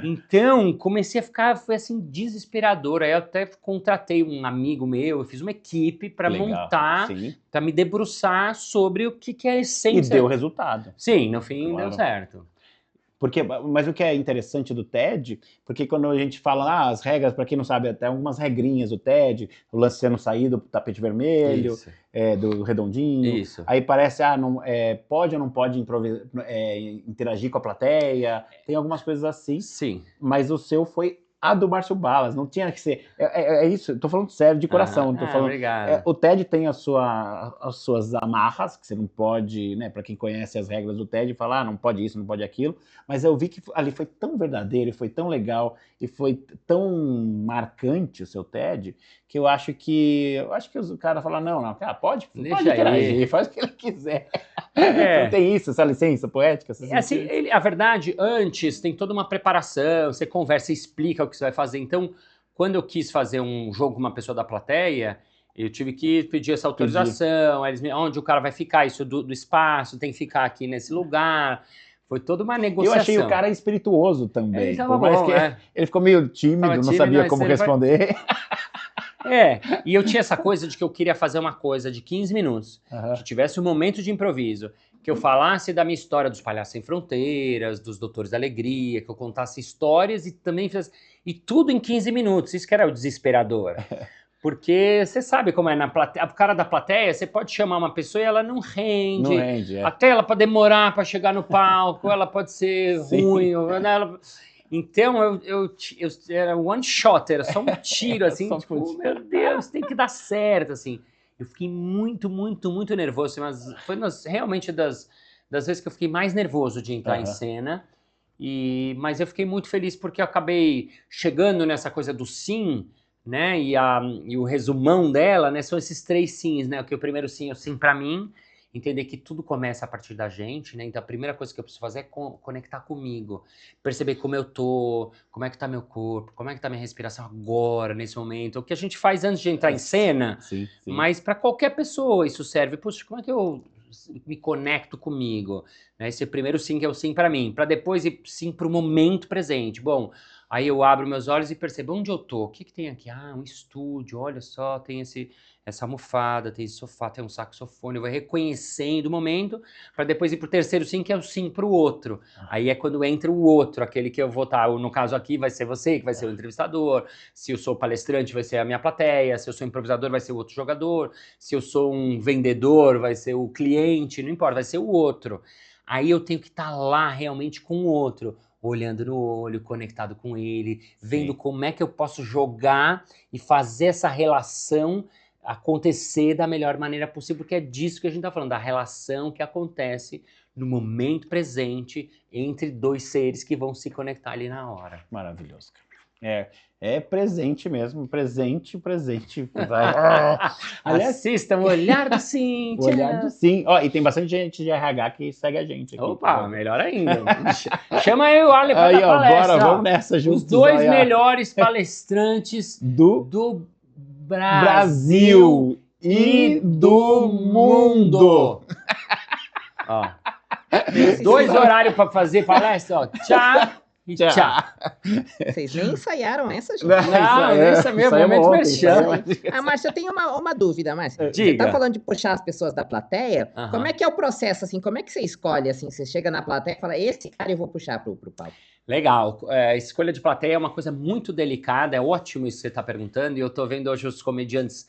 Então, comecei a ficar, foi assim, desesperador. Aí eu até contratei um amigo meu, eu fiz uma equipe para montar, para me debruçar sobre o que é a essência. E deu resultado. Sim, no fim deu certo. Mas o que é interessante do TED, porque quando a gente fala as regras, para quem não sabe, até algumas regrinhas do TED, o lance de você não sair do tapete vermelho, do redondinho, aí parece, pode ou não pode interagir com a plateia, tem algumas coisas assim, mas o seu foi a do Márcio Balas, não tinha que ser, isso, tô falando sério, de coração, tô falando, obrigado. O TED tem as suas amarras, que você não pode, né, para quem conhece as regras do TED, falar, não pode isso, não pode aquilo, mas eu vi que ali foi tão verdadeiro, foi tão legal, e foi tão marcante o seu TED, que eu acho que os caras falam, não, pode interagir, faz o que ele quiser. Não tem isso, essa licença poética? Assim, a verdade, antes tem toda uma preparação, você conversa, você explica o que você vai fazer. Então, quando eu quis fazer um jogo com uma pessoa da plateia, eu tive que pedir essa autorização, onde o cara vai ficar, isso do espaço, tem que ficar aqui nesse lugar. Foi toda uma negociação. Eu achei o cara espirituoso também. Ele ficou meio tímido, não sabia como responder. E eu tinha essa coisa de que eu queria fazer uma coisa de 15 minutos, que tivesse um momento de improviso, que eu falasse da minha história dos Palhaços Sem Fronteiras, dos Doutores da Alegria, que eu contasse histórias e também fizesse... E tudo em 15 minutos, isso que era o desesperador. Porque você sabe como é na plateia, o cara da plateia, você pode chamar uma pessoa e ela não rende. Não rende, Até ela pode demorar para chegar no palco, ela pode ser ruim, então, eu era one shot, era só um tiro, assim, tipo, meu Deus, tem que dar certo, assim. Eu fiquei muito, muito, muito nervoso, mas foi realmente das vezes que eu fiquei mais nervoso de entrar em cena, mas eu fiquei muito feliz porque eu acabei chegando nessa coisa do sim, né, e o resumão dela, né, são esses 3 sims, né, que o primeiro sim é o sim pra mim, entender que tudo começa a partir da gente, né? Então a primeira coisa que eu preciso fazer é conectar comigo, perceber como eu tô, como é que tá meu corpo, como é que tá minha respiração agora, nesse momento, o que a gente faz antes de entrar em cena, mas para qualquer pessoa isso serve. Puxa, como é que eu me conecto comigo? Né? Esse primeiro sim que é o sim para mim, para depois ir sim pro momento presente. Bom, aí eu abro meus olhos e percebo onde eu tô, o que tem aqui? Um estúdio, olha só, tem essa almofada, tem esse sofá, tem um saxofone, eu vou reconhecendo o momento, para depois ir pro terceiro sim, que é o sim pro outro. Aí é quando entra o outro, aquele que eu vou estar, no caso aqui vai ser você, que vai ser o entrevistador, se eu sou palestrante vai ser a minha plateia, se eu sou improvisador vai ser o outro jogador, se eu sou um vendedor vai ser o cliente, não importa, vai ser o outro. Aí eu tenho que estar lá realmente com o outro, olhando no olho, conectado com ele, vendo Sim. como é que eu posso jogar e fazer essa relação acontecer da melhor maneira possível, porque é disso que a gente tá falando, da relação que acontece no momento presente entre dois seres que vão se conectar ali na hora. Maravilhoso, cara. É presente mesmo, presente. Aliás, Assistam o Olhar do o Cíntia. olhar do sim. Ó, e tem bastante gente de RH que segue a gente aqui. Opa, melhor ainda. Chama eu e o Ale pra Aí, dar ó, palestra. bora, vamos nessa juntos. Os dois olha. melhores palestrantes do do Brasil e do mundo. Ó, tem 2 horários pra fazer palestra, ó. Tchau e tchau. Vocês nem ensaiaram essa, gente? Não, essa mesmo, momento merchan. Ah, Márcia, eu tenho uma dúvida, Márcia. Você Diga. tá falando de puxar as pessoas da plateia. Aham. Como é que é o processo, assim? Como é que você escolhe, assim? Você chega na plateia e fala, esse cara eu vou puxar pro palco. Legal. Escolha de plateia é uma coisa muito delicada. É ótimo isso que você está perguntando. E eu tô vendo hoje os comediantes,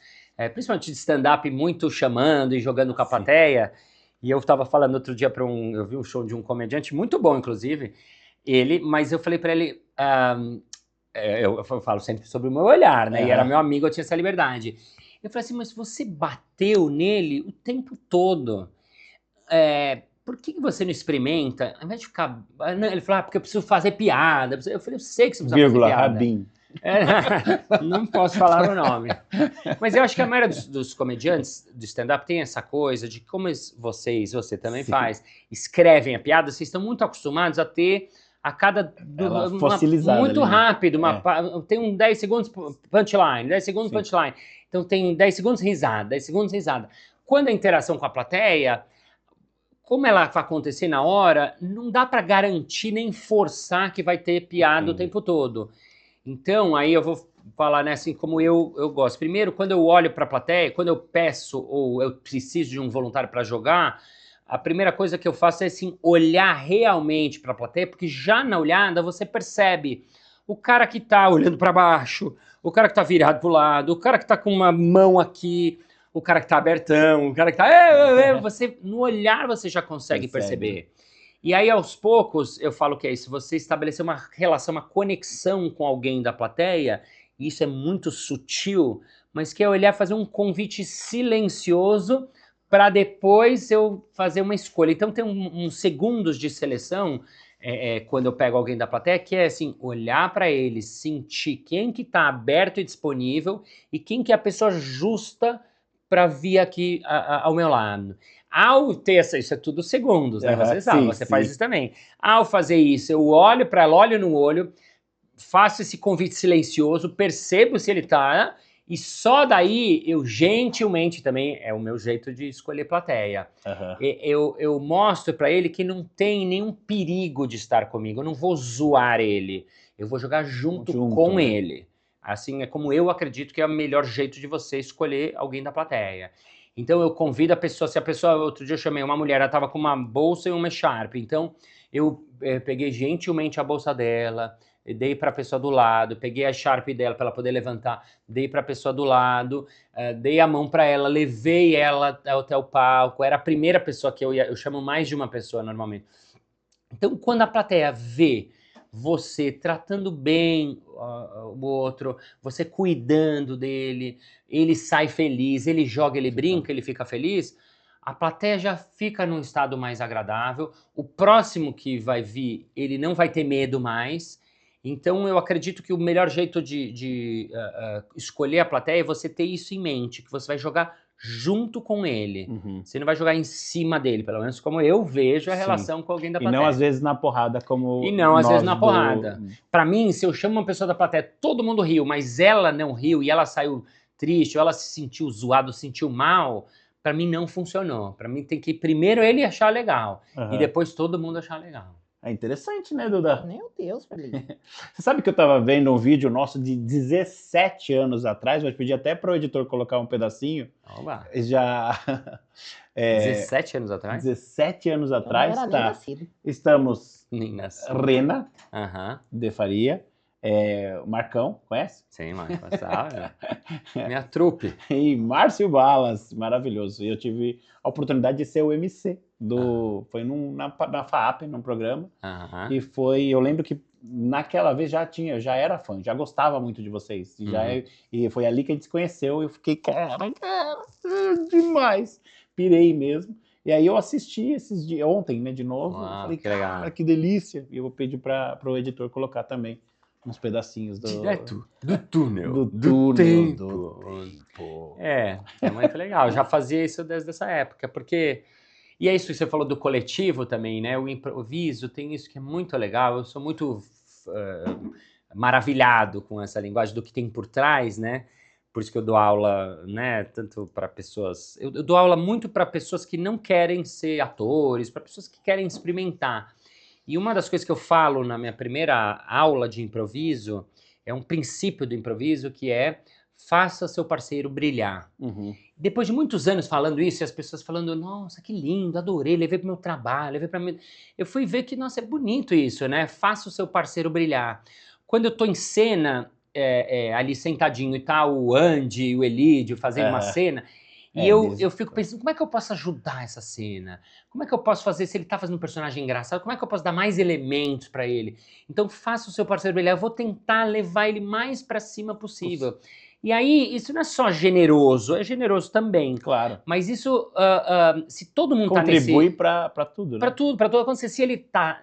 principalmente de stand-up, muito chamando e jogando com a Sim. plateia. E eu estava falando outro dia eu vi um show de um comediante, muito bom, inclusive, mas eu falei para ele, eu falo sempre sobre o meu olhar, né? E era meu amigo, eu tinha essa liberdade. Eu falei assim, mas você bateu nele o tempo todo. Por que você não experimenta? Ao invés de ficar... Ele falou, porque eu preciso fazer piada. Eu falei, eu sei que você precisa Vírgula, fazer piada. Rabin. Não posso falar o nome. Mas eu acho que a maioria dos comediantes do stand-up tem essa coisa de como você também Sim. faz, escrevem a piada, vocês estão muito acostumados a ter a cada... Ela fossilizada muito ali, né? rápido, tem um 10 segundos punchline, 10 segundos Sim. punchline. Então tem 10 segundos risada, 10 segundos risada. Quando a interação com a plateia... Como ela vai acontecer na hora, não dá para garantir nem forçar que vai ter piada o tempo todo. Então, aí eu vou falar, né, assim, como eu gosto. Primeiro, quando eu olho para a plateia, quando eu peço ou eu preciso de um voluntário para jogar, a primeira coisa que eu faço é, assim, olhar realmente para a plateia, porque já na olhada você percebe o cara que tá olhando para baixo, o cara que tá virado pro lado, o cara que tá com uma mão aqui... O cara que tá abertão, o cara que tá... no olhar você já consegue perceber. E aí, aos poucos, eu falo que é isso. Você estabelecer uma relação, uma conexão com alguém da plateia, e isso é muito sutil, mas que é olhar, fazer um convite silencioso para depois eu fazer uma escolha. Então, tem uns segundos de seleção, quando eu pego alguém da plateia, que é assim, olhar para ele, sentir quem que tá aberto e disponível e quem que é a pessoa justa para vir aqui ao meu lado. Ao ter isso é tudo segundos, né? Você sabe, você faz isso também. Ao fazer isso, eu olho para ela, olho no olho, faço esse convite silencioso, percebo se ele tá, e só daí eu gentilmente também, é o meu jeito de escolher plateia. Eu mostro para ele que não tem nenhum perigo de estar comigo, eu não vou zoar ele, eu vou jogar junto com ele. Assim, é como eu acredito que é o melhor jeito de você escolher alguém da plateia. Então eu convido a pessoa, se a pessoa, outro dia eu chamei uma mulher, ela estava com uma bolsa e uma echarpe, então eu peguei gentilmente a bolsa dela, dei para a pessoa do lado, peguei a echarpe dela para ela poder levantar, dei para a pessoa do lado, dei a mão para ela, levei ela até o palco, era a primeira pessoa que eu chamo mais de uma pessoa normalmente. Então quando a plateia vê você tratando bem o outro, você cuidando dele, ele sai feliz, ele joga, ele brinca, ele fica feliz, a plateia já fica num estado mais agradável, o próximo que vai vir, ele não vai ter medo mais. Então eu acredito que o melhor jeito de escolher a plateia é você ter isso em mente, que você vai jogar junto com ele. Você não vai jogar em cima dele, pelo menos como eu vejo a relação com alguém da plateia. E não às vezes na porrada como... E não às vezes na porrada. Pra mim, se eu chamo uma pessoa da plateia, todo mundo riu, mas ela não riu e ela saiu triste, ou ela se sentiu zoado, se sentiu mal, pra mim não funcionou. Pra mim tem que primeiro ele achar legal, e depois todo mundo achar legal. É interessante, né, Duda? Meu Deus, Felipe. Você sabe que eu tava vendo um vídeo nosso de 17 anos atrás, mas pedi até pro editor colocar um pedacinho. Oba. Já... 17 anos atrás? 17 anos atrás, Eu não era nem nascido. Estamos Nem nascido. Rena, Aham. de Faria, o Marcão, conhece? Sim, mas passava. Minha trupe. E Márcio Balas, maravilhoso. E eu tive a oportunidade de ser o MC foi na FAAP, num programa. Aham. E eu lembro que naquela vez eu já era fã, já gostava muito de vocês. E foi ali que a gente se conheceu e eu fiquei, cara, demais. Pirei mesmo. E aí eu assisti esses dias, ontem, né, de novo. Uau, eu falei, que legal. cara, que delícia. E eu vou pedir para o editor colocar também uns pedacinhos Direto do túnel, do do túnel, tempo. É muito legal. Eu já fazia isso desde essa época, porque... E é isso que você falou do coletivo também, né? O improviso tem isso que é muito legal. Eu sou muito maravilhado com essa linguagem do que tem por trás, né? Por isso que eu dou aula, né? Tanto para pessoas... Eu dou aula muito para pessoas que não querem ser atores, para pessoas que querem experimentar. E uma das coisas que eu falo na minha primeira aula de improviso é um princípio do improviso que é faça seu parceiro brilhar. Uhum. Depois de muitos anos falando isso, e as pessoas falando, nossa, que lindo, adorei, levei pro meu trabalho, levei para mim. Eu fui ver que, nossa, é bonito isso, né? Faça o seu parceiro brilhar. Quando eu tô em cena, ali sentadinho e tá o Andy e o Elídio fazendo uma cena, e eu fico pensando, como é que eu posso ajudar essa cena? Como é que eu posso fazer, se ele tá fazendo um personagem engraçado, como é que eu posso dar mais elementos para ele? Então faça o seu parceiro brilhar, eu vou tentar levar ele mais para cima possível. E aí, isso não é só generoso, é generoso também. Claro. Mas isso, se todo mundo contribui para tudo, né? Para tudo, para tudo acontecer. Se ele tá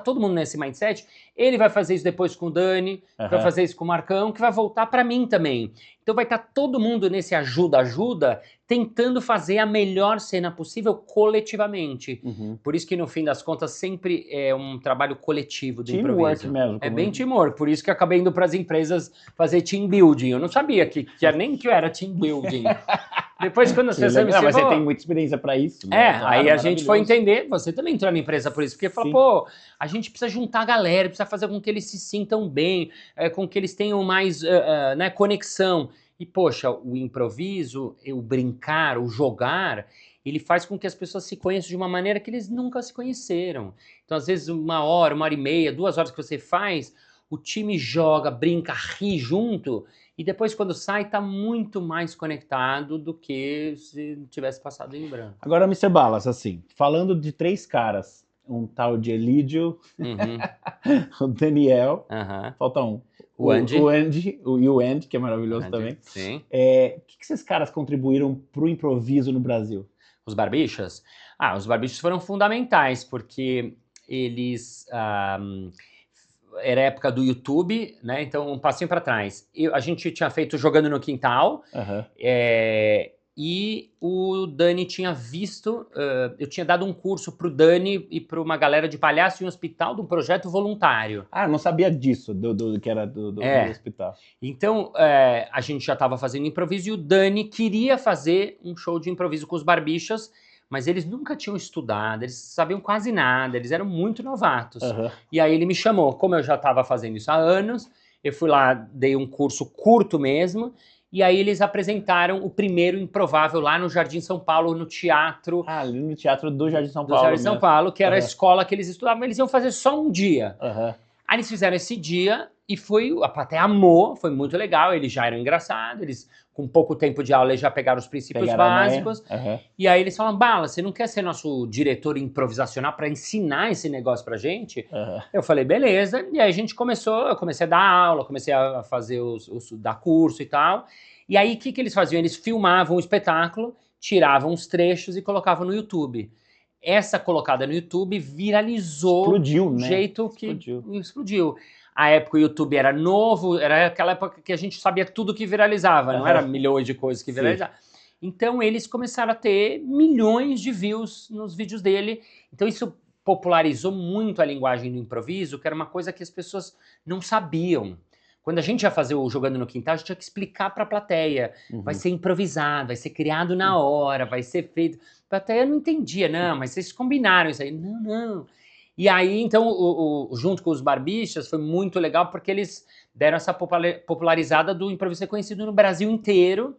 todo mundo nesse mindset, ele vai fazer isso depois com o Dani, vai fazer isso com o Marcão, que vai voltar para mim também. Então vai estar todo mundo nesse ajuda-ajuda, tentando fazer a melhor cena possível coletivamente. Uhum. Por isso que no fim das contas sempre é um trabalho coletivo do Teamwork improviso. mesmo. É bem teamwork, por isso que eu acabei indo para as empresas fazer team building. Eu não sabia nem que eu era team building. Depois quando as pessoas me ensinou... Mas você tem muita experiência para isso, né? Claro, aí a gente foi entender, você também entrou na empresa por isso, porque falou, pô, a gente precisa juntar a galera, precisa fazer com que eles se sintam bem, com que eles tenham mais né, conexão. E, poxa, o improviso, o brincar, o jogar, ele faz com que as pessoas se conheçam de uma maneira que eles nunca se conheceram. Então, às vezes, 1 hora e meia, 2 horas que você faz, o time joga, brinca, ri junto, e depois, quando sai, tá muito mais conectado do que se tivesse passado em branco. Agora, Mr. Balas, assim, falando de 3 caras, um tal de Elídio, o Daniel, falta um. O Andy, e o Andy, que é maravilhoso também. Sim. O que esses caras contribuíram pro improviso no Brasil? Os Barbichas? Os Barbichas foram fundamentais, porque eles... era a época do YouTube, né? Então, um passinho para trás. A gente tinha feito Jogando no Quintal, e o Dani tinha visto... eu tinha dado um curso pro Dani e para uma galera de palhaço em um hospital de um projeto voluntário. Ah, não sabia disso, que era do hospital. Então, a gente já estava fazendo improviso e o Dani queria fazer um show de improviso com os Barbichas, mas eles nunca tinham estudado, eles sabiam quase nada, eles eram muito novatos. E aí ele me chamou, como eu já estava fazendo isso há anos, eu fui lá, dei um curso curto mesmo, e aí eles apresentaram o primeiro Improvável lá no Jardim São Paulo, no teatro... ali no teatro do Jardim São Paulo. Do Jardim São Paulo, que era a escola que eles estudavam, eles iam fazer só um dia. Aí eles fizeram esse dia e a plateia amou, foi muito legal, eles já eram engraçados, eles com pouco tempo de aula eles já pegaram os princípios básicos. E aí eles falam, Bala, você não quer ser nosso diretor improvisacional para ensinar esse negócio pra gente? Eu falei, beleza, e aí eu comecei a dar aula, comecei a fazer dar curso e tal. E aí o que eles faziam? Eles filmavam o espetáculo, tiravam os trechos e colocavam no YouTube. Essa colocada no YouTube viralizou. Explodiu, né? Do jeito que explodiu. A época o YouTube era novo, era aquela época que a gente sabia tudo que viralizava, não era milhões de coisas que viralizavam. Então eles começaram a ter milhões de views nos vídeos dele. Então isso popularizou muito a linguagem do improviso, que era uma coisa que as pessoas não sabiam. Quando a gente ia fazer o Jogando no Quintal, a gente tinha que explicar para a plateia. Vai ser improvisado, vai ser criado na hora, vai ser feito... A plateia não entendia, não, mas vocês combinaram isso aí. Não. E aí, então, junto com os Barbichas, foi muito legal, porque eles deram essa popularizada do improviso ser conhecido no Brasil inteiro.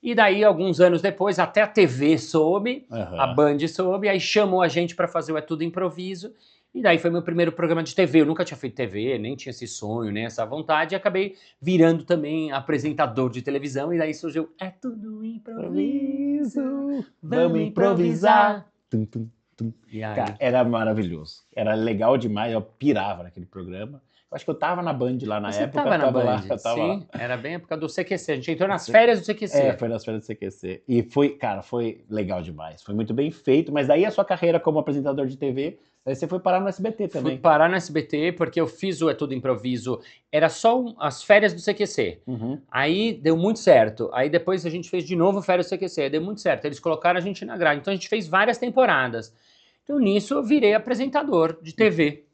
E daí, alguns anos depois, até a TV soube, a Band soube, aí chamou a gente para fazer o É Tudo Improviso. E daí foi meu primeiro programa de TV. Eu nunca tinha feito TV, nem tinha esse sonho, nem essa vontade. E acabei virando também apresentador de televisão. E daí surgiu É Tudo Improviso, vamos improvisar. Tum, tum, tum. E aí? Cara, era maravilhoso. Era legal demais, eu pirava naquele programa. Eu acho que eu tava na Band lá na Você época. tava na eu tava Band, lá, eu tava sim. lá. Era bem a época do CQC. A gente entrou nas férias do CQC. É, foi nas férias do CQC. E foi, cara, foi legal demais. Foi muito bem feito. Mas daí a sua carreira como apresentador de TV, aí você foi parar no SBT também. Fui parar no SBT porque eu fiz o É Tudo Improviso. Era só as férias do CQC. Uhum. Aí deu muito certo. Aí depois a gente fez de novo férias do CQC. Aí deu muito certo. Eles colocaram a gente na grade. Então a gente fez várias temporadas. Então nisso eu virei apresentador de TV.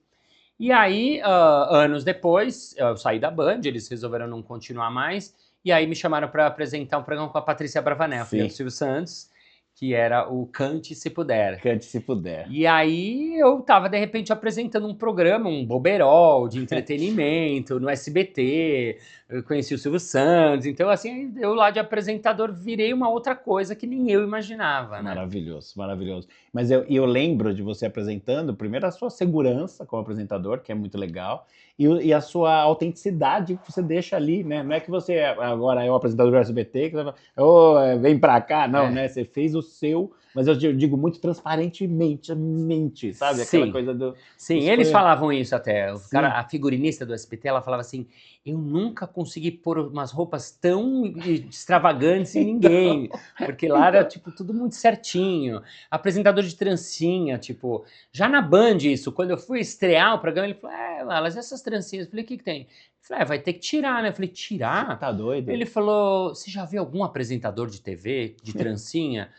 E aí, anos depois, eu saí da Band, eles resolveram não continuar mais, e aí me chamaram para apresentar um programa com a Patrícia Bravanel, filha Sim. do Silvio Santos, que era o Cante Se Puder. Cante se puder. E aí eu tava, de repente, apresentando um programa, um boberol de entretenimento no SBT, eu conheci o Silvio Santos, então assim, eu lá de apresentador virei uma outra coisa que nem eu imaginava, né? Maravilhoso, maravilhoso. Mas eu lembro de você apresentando, primeiro a sua segurança como apresentador, que é muito legal, e a sua autenticidade que você deixa ali, né? Não é que você agora é o apresentador do SBT, que você fala, "Ô, vem pra cá", não, né? Você fez o seu, mas eu digo muito transparentemente, sabe? Aquela Sim. coisa do... Sim, Isso eles foi- falavam isso até. O Sim. cara, a figurinista do SBT, ela falava assim: eu nunca consegui pôr umas roupas tão extravagantes em ninguém. Porque lá era, tipo, tudo muito certinho. Apresentador de trancinha, tipo. Já na Band, isso, quando eu fui estrear o programa, ele falou: Wallace, essas trancinhas. Eu falei: o que tem? Ele falou: vai ter que tirar, né? Eu falei: tirar? Tá doido? Ele falou: você já viu algum apresentador de TV de trancinha?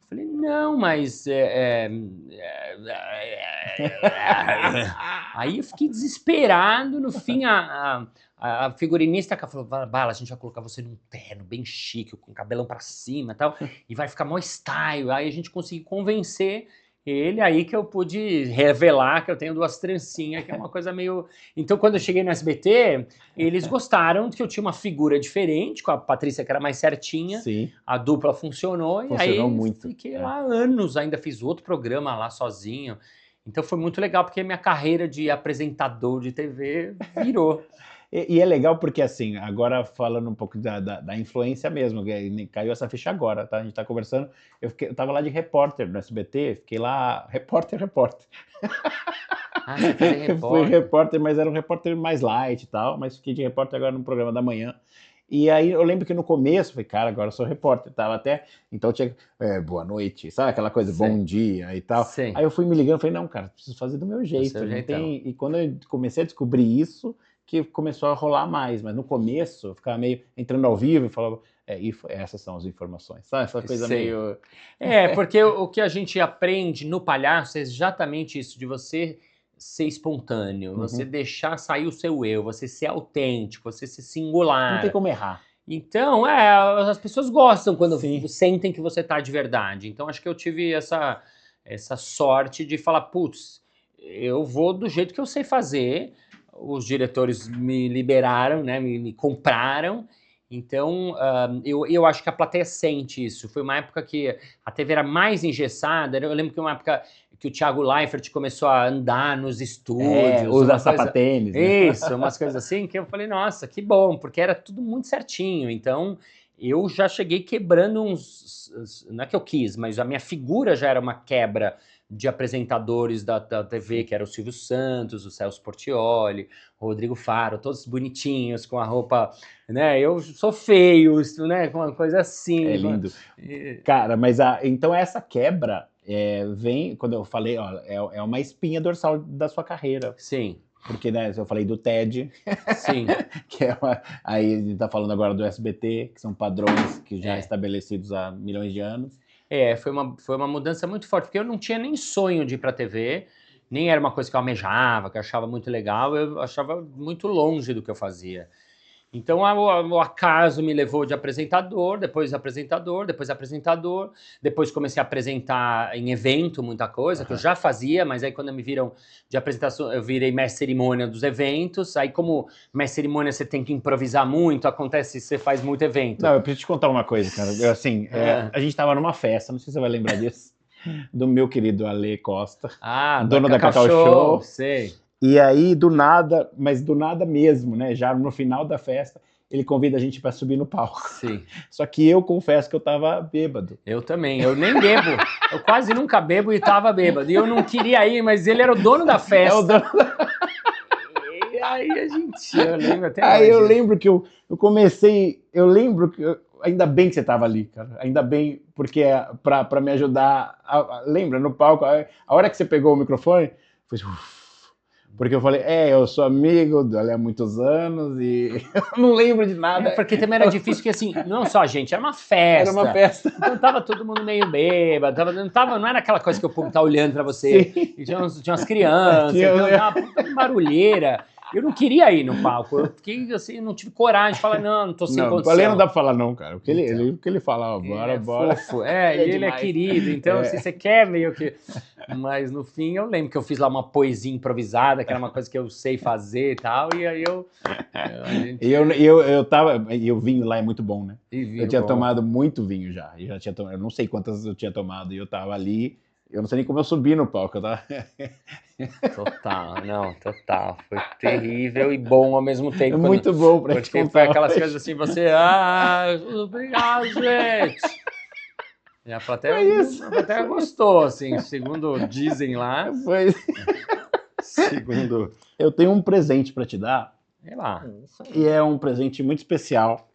Eu falei: não, mas. Aí eu fiquei desesperado. No fim, a figurinista falou: Bala, a gente vai colocar você num terno bem chique, com cabelão pra cima e tal, e vai ficar mó style. Aí a gente conseguiu convencer ele, aí que eu pude revelar que eu tenho duas trancinhas, que é uma coisa meio... Então, quando eu cheguei no SBT, eles gostaram que eu tinha uma figura diferente, com a Patrícia, que era mais certinha. Sim. A dupla funcionou, e aí muito. fiquei lá anos, ainda fiz outro programa lá sozinho. Então foi muito legal, porque minha carreira de apresentador de TV virou. E é legal porque, assim, agora falando um pouco da influência mesmo, que caiu essa ficha agora, tá? A gente tá conversando, eu tava lá de repórter no SBT, fiquei lá, repórter. Ah, você fazia Eu fui repórter. repórter, mas era um repórter mais light e tal, mas fiquei de repórter agora no programa da manhã. E aí eu lembro que no começo, falei, cara, agora eu sou repórter, tava até, então tinha, boa noite, sabe aquela coisa, Sim. bom dia e tal. Sim. Aí eu fui me ligando, falei, não, cara, preciso fazer do meu jeito, seu não jeitão. tem... E quando eu comecei a descobrir isso, que começou a rolar mais, mas no começo eu ficava meio entrando ao vivo e falava, essas são as informações, sabe? Essa coisa Sim. meio... Porque o que a gente aprende no palhaço é exatamente isso, de você ser espontâneo, você deixar sair o seu eu, você ser autêntico, você ser singular. Não tem como errar. Então, as pessoas gostam quando Sim. sentem que você tá de verdade. Então, acho que eu tive essa sorte de falar, putz, eu vou do jeito que eu sei fazer. Os diretores me liberaram, né, me compraram. Então, eu acho que a plateia sente isso. Foi uma época que a TV era mais engessada. Eu lembro que uma época que o Thiago Leifert começou a andar nos estúdios. Usa uma sapatênis, né? Isso, umas coisas assim, que eu falei, nossa, que bom, porque era tudo muito certinho. Então, eu já cheguei quebrando não é que eu quis, mas a minha figura já era uma quebra de apresentadores da TV, que era o Silvio Santos, o Celso Portiolli, o Rodrigo Faro, todos bonitinhos, com a roupa, né? Eu sou feio, né? Com uma coisa assim. É lindo. Cara, mas então essa quebra vem, quando eu falei, ó, é uma espinha dorsal da sua carreira. Sim. Porque, né, eu falei do TED, Sim. que aí a gente tá falando agora do SBT, que são padrões que já estabelecidos há milhões de anos. Foi uma mudança muito forte, porque eu não tinha nem sonho de ir pra TV, nem era uma coisa que eu almejava, que eu achava muito legal, eu achava muito longe do que eu fazia. Então o acaso me levou de apresentador, depois apresentador, depois comecei a apresentar em evento muita coisa, que eu já fazia, mas aí quando me viram de apresentação, eu virei mestre cerimônia dos eventos, aí como mestre cerimônia você tem que improvisar muito, acontece que você faz muito evento. Não, eu preciso te contar uma coisa, cara. A gente tava numa festa, não sei se você vai lembrar disso. do meu querido Ale Costa, Ah, dono da Cacau Show. Sei. E aí, do nada, mas do nada mesmo, né? Já no final da festa, ele convida a gente para subir no palco. Sim. Só que eu confesso que eu tava bêbado. Eu também. Eu nem bebo. Eu quase nunca bebo e tava bêbado. E eu não queria ir, mas ele era o dono da festa. É o dono... E aí a gente... Eu lembro até Aí hoje. eu lembro que eu comecei... Eu lembro que... Ainda bem que você tava ali, cara. Ainda bem, porque para me ajudar... lembra, no palco, a hora que você pegou o microfone, foi assim, porque eu falei, eu sou amigo dele há muitos anos e eu não lembro de nada. Porque também era difícil, porque assim, não só a gente, era uma festa. Era uma festa. Então tava todo mundo meio bêbado, não era aquela coisa que o público tá olhando pra você. E tinha umas crianças, então tava uma puta barulheira. Eu não queria ir no palco, eu fiquei assim, não tive coragem de falar, não tô sem condição. Não dá pra falar não, cara. O que ele fala, bora, bora. Fofo, ele é querido, então assim, você quer meio que... Mas no fim eu lembro que eu fiz lá uma poesia improvisada, que era uma coisa que eu sei fazer e tal, e aí eu tava, e o vinho lá é muito bom, né? Eu tinha bom. tomado muito vinho já, eu não sei quantas eu tinha tomado, e eu tava ali, eu não sei nem como eu subi no palco, tá? Total. Foi terrível e bom ao mesmo tempo. Muito bom pra gente contar. Porque foi aquelas coisas assim, obrigado, gente. E a plateia gostou, assim, segundo dizem lá. Foi. Segundo... Eu tenho um presente pra te dar. Sei lá. E é um presente muito especial.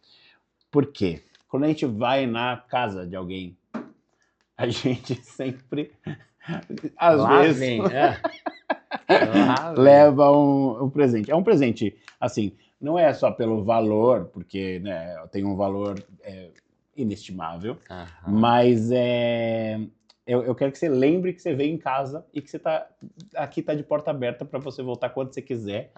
Por quê? Quando a gente vai na casa de alguém, a gente sempre, às vezes, leva um presente. É um presente, assim, não é só pelo valor, porque né, tem um valor inestimável, mas eu quero que você lembre que você veio em casa e que você aqui tá de porta aberta para você voltar quando você quiser.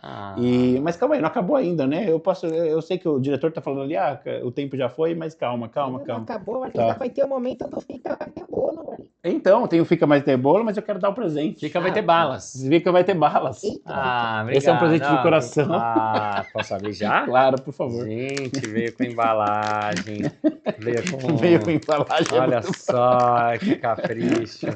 Mas calma aí, não acabou ainda, né? Eu sei que o diretor tá falando ali, o tempo já foi, mas calma. Não acabou, ainda vai ter um momento do Fica Vai Ter Bolo, ali. Então, tem o Fica Vai Ter Bolo, mas eu quero dar o presente. Fica Vai Ter Balas. Fica Vai Ter balas. Obrigado. Esse é um presente de coração. Posso abrir já? Claro, por favor. Gente, veio com embalagem. Veio com embalagem. Olha só, que capricho.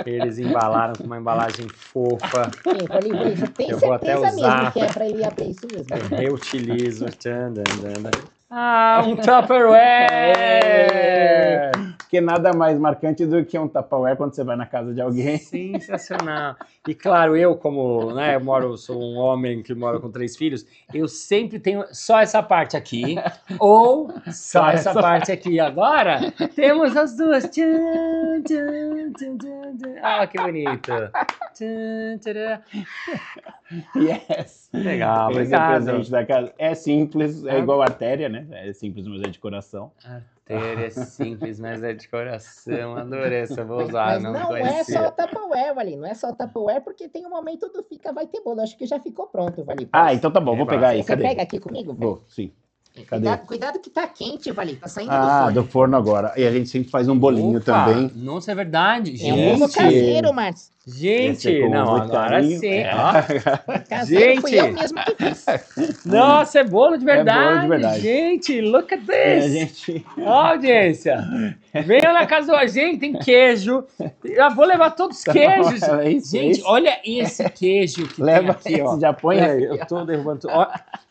Eles embalaram com uma embalagem fofa. Você tem eu vou até usar. Mesmo que é pra ele abrir isso mesmo. Eu reutilizo. Um Tupperware! Porque nada mais marcante do que um Tupperware quando você vai na casa de alguém. Sensacional. E claro, eu como sou um homem que mora com 3 filhos, eu sempre tenho só essa parte aqui, ou só essa parte aqui. Agora, temos as duas. Ah, que bonito. Yes. Legal, esse obrigado. É o presente da casa. É simples, é igual a artéria, né? É simples, mas é de coração. Artéria é simples, mas é de coração. Adorei essa, vou usar. Mas não é só o Tupperware, Vali. Não é só o Tupperware, porque tem um momento do Fica Vai Ter Bolo. Acho que já ficou pronto, Vali. Então tá bom, vou pegar aí. Você pega aqui comigo? Vou, sim. Cadê? Cuidado que tá quente, Vali. Tá saindo do forno. Do forno agora. E a gente sempre faz um bolinho também. Nossa, é verdade. É um bolo caseiro, Marcos. Gente, agora sim. Caseiro, fui eu mesmo que fiz. Nossa, é bolo de verdade. É bolo de verdade. Gente, look at this. Audiência. Venham na casa do gente, tem queijo. Eu vou levar todos os queijos. Gente, olha esse queijo que leva tem aqui, ó. Já põe aí. Eu tô derrubando tudo.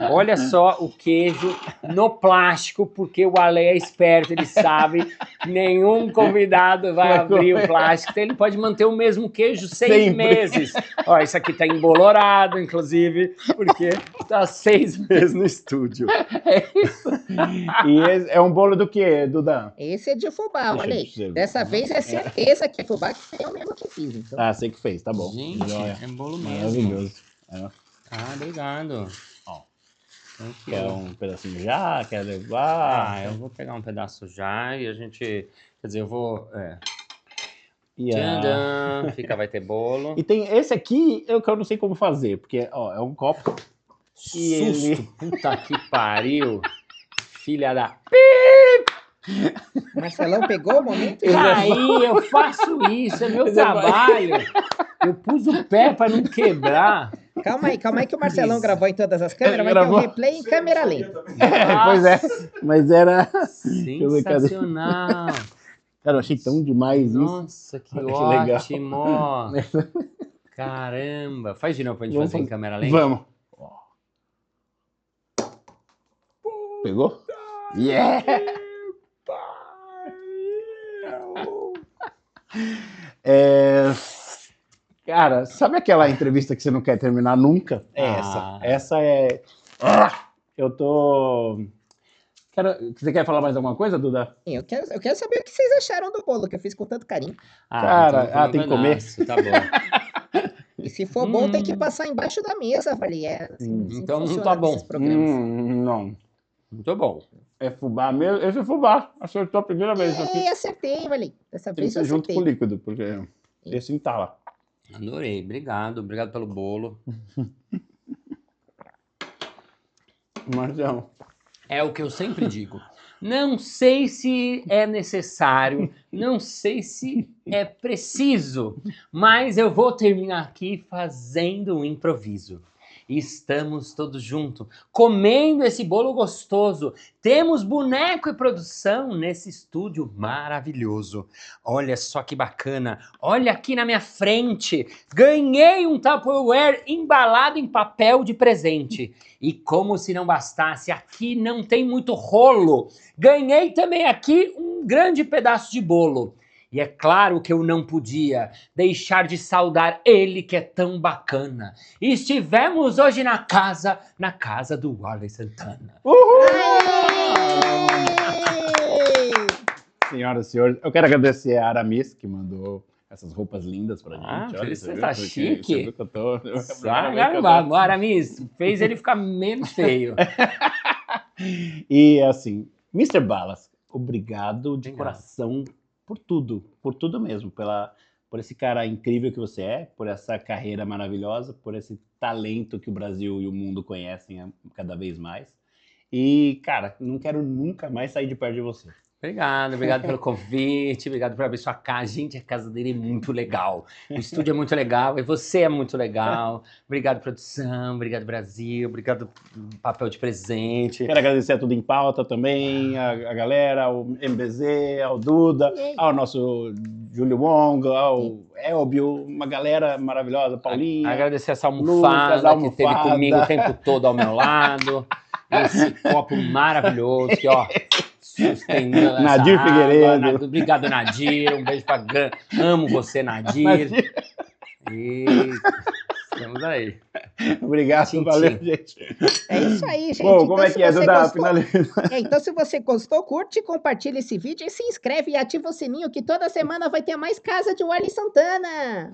Olha só o queijo no plástico, porque o Ale é esperto, ele sabe que nenhum convidado vai abrir o plástico, então ele pode manter o mesmo queijo 6 meses. Ó, isso aqui tá embolorado, inclusive, porque tá 6 meses no estúdio. É isso. E esse é um bolo do quê, Duda? Esse é de fubá, olha aí. Dessa vez é certeza que é fubá, que foi eu mesmo que fiz. Então. Você que fez, tá bom. Gente, é bolo mesmo. Maravilhoso. Obrigado. Quer um pedacinho já? Quer levar? Eu vou pegar um pedaço já e a gente... Quer dizer, eu vou... Fica Vai Ter Bolo. E tem esse aqui, que eu não sei como fazer, porque, é um copo. Susto! Puta que pariu! Filha da... Marcelão pegou o momento? Aí, eu faço isso, é meu trabalho. Eu pus o pé pra não quebrar. Calma aí que o Marcelão gravou em todas as câmeras, vai ter um replay em câmera lenta. Pois é, mas era... Sensacional. Cara, eu achei tão demais isso. Nossa, que Olha que legal. ótimo! Caramba! Faz de novo pra gente Vamos fazer em fazer. câmera lenta. Vamos. Pegou? Yeah! Cara, sabe aquela entrevista que você não quer terminar nunca? É essa. Essa é... Eu tô... Você quer falar mais alguma coisa, Duda? Eu quero saber o que vocês acharam do bolo que eu fiz com tanto carinho. Cara, então tem que comer? Tá bom. E se for bom, tem que passar embaixo da mesa, falei. Assim Então não funciona tá bom. nesses programas. Não. Muito bom. É fubá mesmo? Esse é fubá. Acertou a primeira vez. Aqui. Acertei, falei. Dessa Tem que vez eu ser junto acertei. com o líquido, porque esse entala. Adorei. Obrigado pelo bolo. Marcelo. É o que eu sempre digo. Não sei se é necessário, não sei se é preciso, mas eu vou terminar aqui fazendo um improviso. Estamos todos juntos, comendo esse bolo gostoso. Temos boneco e produção nesse estúdio maravilhoso. Olha só que bacana. Olha aqui na minha frente. Ganhei um Tupperware embalado em papel de presente. E como se não bastasse, aqui não tem muito rolo. Ganhei também aqui um grande pedaço de bolo. E é claro que eu não podia deixar de saudar ele que é tão bacana. E estivemos hoje na casa do Arley Santana. Uhul! Senhoras e senhores, eu quero agradecer a Aramis, que mandou essas roupas lindas pra gente. Olha, Você tá chique. Você viu que eu tô... Aramis, fez ele ficar menos feio. E assim, Mr. Balas, obrigado de coração por tudo mesmo, por esse cara incrível que você é, por essa carreira maravilhosa, por esse talento que o Brasil e o mundo conhecem cada vez mais. E, cara, não quero nunca mais sair de perto de você. Obrigado pelo convite, obrigado por abrir sua casa. Gente, a casa dele é muito legal. O estúdio é muito legal e você é muito legal. Obrigado, produção, obrigado, Brasil, obrigado, papel de presente. Quero agradecer a Tudo em Pauta também, a galera, ao MBZ, ao Duda, ao nosso Júlio Wong, ao Elbio, uma galera maravilhosa, Paulinha. Agradecer essa almofada que teve comigo o tempo todo ao meu lado. Esse copo maravilhoso que, ó... Nadir Figueiredo. Obrigado, Nadir. Um beijo pra Gran. Amo você, Nadir. E estamos aí. Obrigado, valeu, gente. É isso aí, gente. Bom, como então, é que é, Duda? Então, se você gostou, curte, compartilha esse vídeo e se inscreve e ativa o sininho que toda semana vai ter mais casa de Arley Santana.